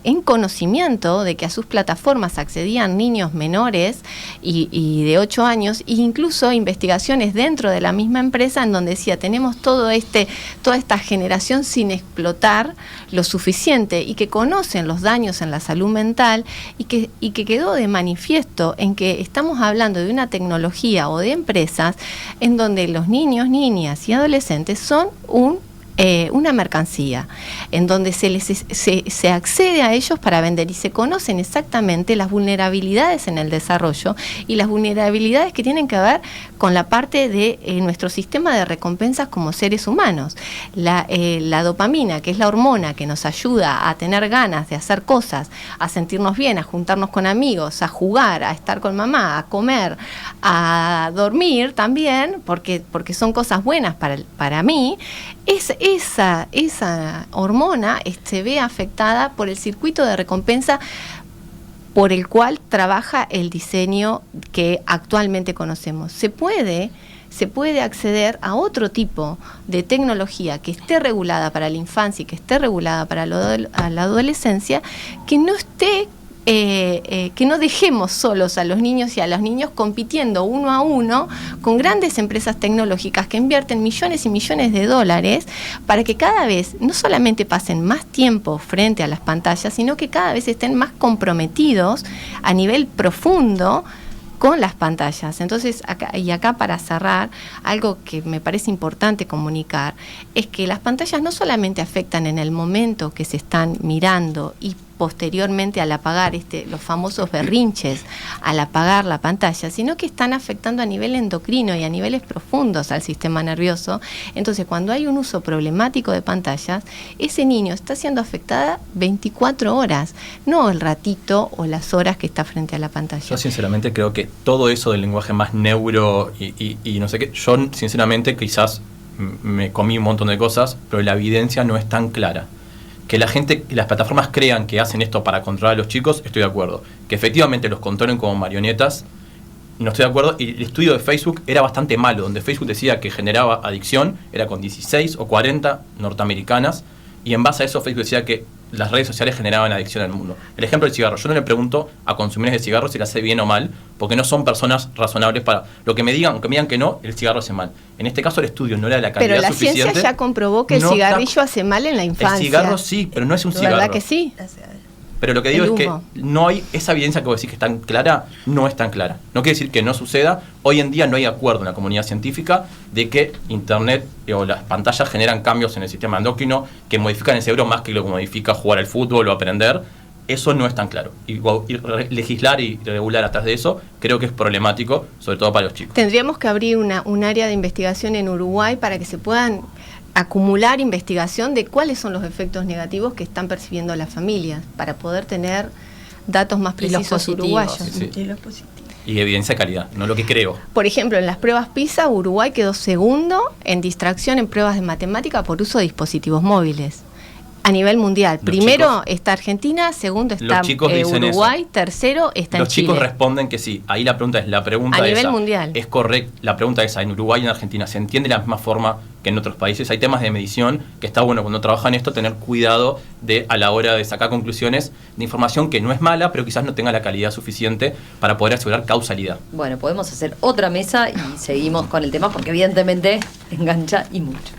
en conocimiento de que a sus plataformas accedían niños menores y de 8 años, e incluso investigaciones dentro de la misma empresa en donde decía, tenemos toda esta generación sin explotar lo suficiente, y que conocen los daños en la salud mental, y que quedó de manifiesto en que estamos hablando de una tecnología o de empresas en donde los niños, niñas y adolescentes son una mercancía, en donde se accede a ellos para vender, y se conocen exactamente las vulnerabilidades en el desarrollo y las vulnerabilidades que tienen que ver con la parte de nuestro sistema de recompensas como seres humanos. La dopamina, que es la hormona que nos ayuda a tener ganas de hacer cosas, a sentirnos bien, a juntarnos con amigos, a jugar, a estar con mamá, a comer, a dormir también, porque son cosas buenas para mí. Esa hormona se ve afectada por el circuito de recompensa por el cual trabaja el diseño que actualmente conocemos. Se puede acceder a otro tipo de tecnología que esté regulada para la infancia y que esté regulada para la adolescencia, que no esté que no dejemos solos a los niños y a los niños compitiendo uno a uno con grandes empresas tecnológicas que invierten millones y millones de dólares para que cada vez no solamente pasen más tiempo frente a las pantallas, sino que cada vez estén más comprometidos a nivel profundo con las pantallas. Entonces, acá para cerrar, algo que me parece importante comunicar es que las pantallas no solamente afectan en el momento que se están mirando y posteriormente al apagar los famosos berrinches, al apagar la pantalla, sino que están afectando a nivel endocrino y a niveles profundos al sistema nervioso. Entonces, cuando hay un uso problemático de pantallas, ese niño está siendo afectada 24 horas, no el ratito o las horas que está frente a la pantalla. Yo sinceramente creo que todo eso del lenguaje más neuro y no sé qué, yo sinceramente quizás me comí un montón de cosas, pero la evidencia no es tan clara. Que la gente, las plataformas crean que hacen esto para controlar a los chicos, estoy de acuerdo. Que efectivamente los controlen como marionetas, no estoy de acuerdo. Y el estudio de Facebook era bastante malo, donde Facebook decía que generaba adicción, era con 16 o 40 norteamericanas, y en base a eso Facebook decía que las redes sociales generaban adicción al mundo. El ejemplo del cigarro, yo no le pregunto a consumidores de cigarros si le hace bien o mal, porque no son personas razonables para lo que me digan, aunque me digan que no, el cigarro hace mal. En este caso el estudio no era de la calidad suficiente. Pero la ciencia ya comprobó que el cigarrillo hace mal en la infancia. El cigarro sí, pero no es un cigarro. ¿Verdad que sí? Pero lo que digo es que no hay, esa evidencia que vos decís que es tan clara, no es tan clara. No quiere decir que no suceda. Hoy en día no hay acuerdo en la comunidad científica de que Internet o las pantallas generan cambios en el sistema endocrino que modifican el cerebro más que lo que modifica jugar al fútbol o aprender. Eso no es tan claro. Y legislar y regular atrás de eso creo que es problemático, sobre todo para los chicos. Tendríamos que abrir un área de investigación en Uruguay para que se puedan acumular investigación de cuáles son los efectos negativos que están percibiendo las familias, para poder tener datos más precisos uruguayos. Sí. Y evidencia de calidad, no lo que creo. Por ejemplo, en las pruebas PISA, Uruguay quedó segundo en distracción en pruebas de matemática por uso de dispositivos móviles. A nivel mundial. Primero está Argentina, segundo está Uruguay, eso. Tercero está en Chile. Los chicos responden que sí. Ahí la pregunta a nivel mundial. Es correcta. La pregunta es, en Uruguay y en Argentina, ¿se entiende de la misma forma que en otros países? Hay temas de medición que está bueno cuando trabajan esto tener cuidado a la hora de sacar conclusiones de información que no es mala, pero quizás no tenga la calidad suficiente para poder asegurar causalidad. Bueno, podemos hacer otra mesa y seguimos con el tema porque evidentemente engancha y mucho.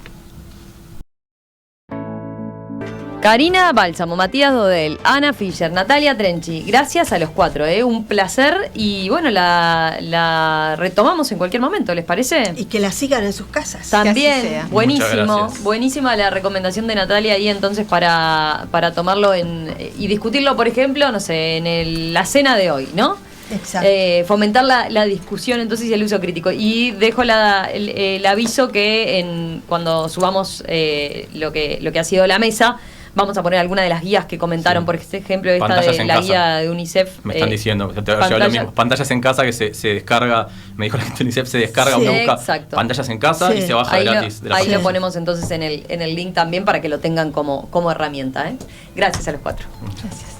Karina Bálsamo, Matías Dodel, Ana Fischer, Natalia Trenchi, gracias a los 4, un placer y bueno, la retomamos en cualquier momento, ¿les parece? Y que la sigan en sus casas. También, buenísima la recomendación de Natalia ahí entonces para tomarlo y discutirlo, por ejemplo, no sé, en la cena de hoy, ¿no? Exacto. Fomentar la discusión entonces y el uso crítico. Y dejo el aviso que cuando subamos lo que ha sido la mesa, vamos a poner alguna de las guías que comentaron, por ejemplo, esta pantallas de la guía de UNICEF. Me están diciendo, lo mismo, pantallas en casa que se descarga, me dijo la gente de UNICEF, se descarga, uno busca exacto. Pantallas en casa y se baja ahí gratis. Ahí lo ponemos entonces en el link también para que lo tengan como herramienta. Gracias a los 4. Gracias.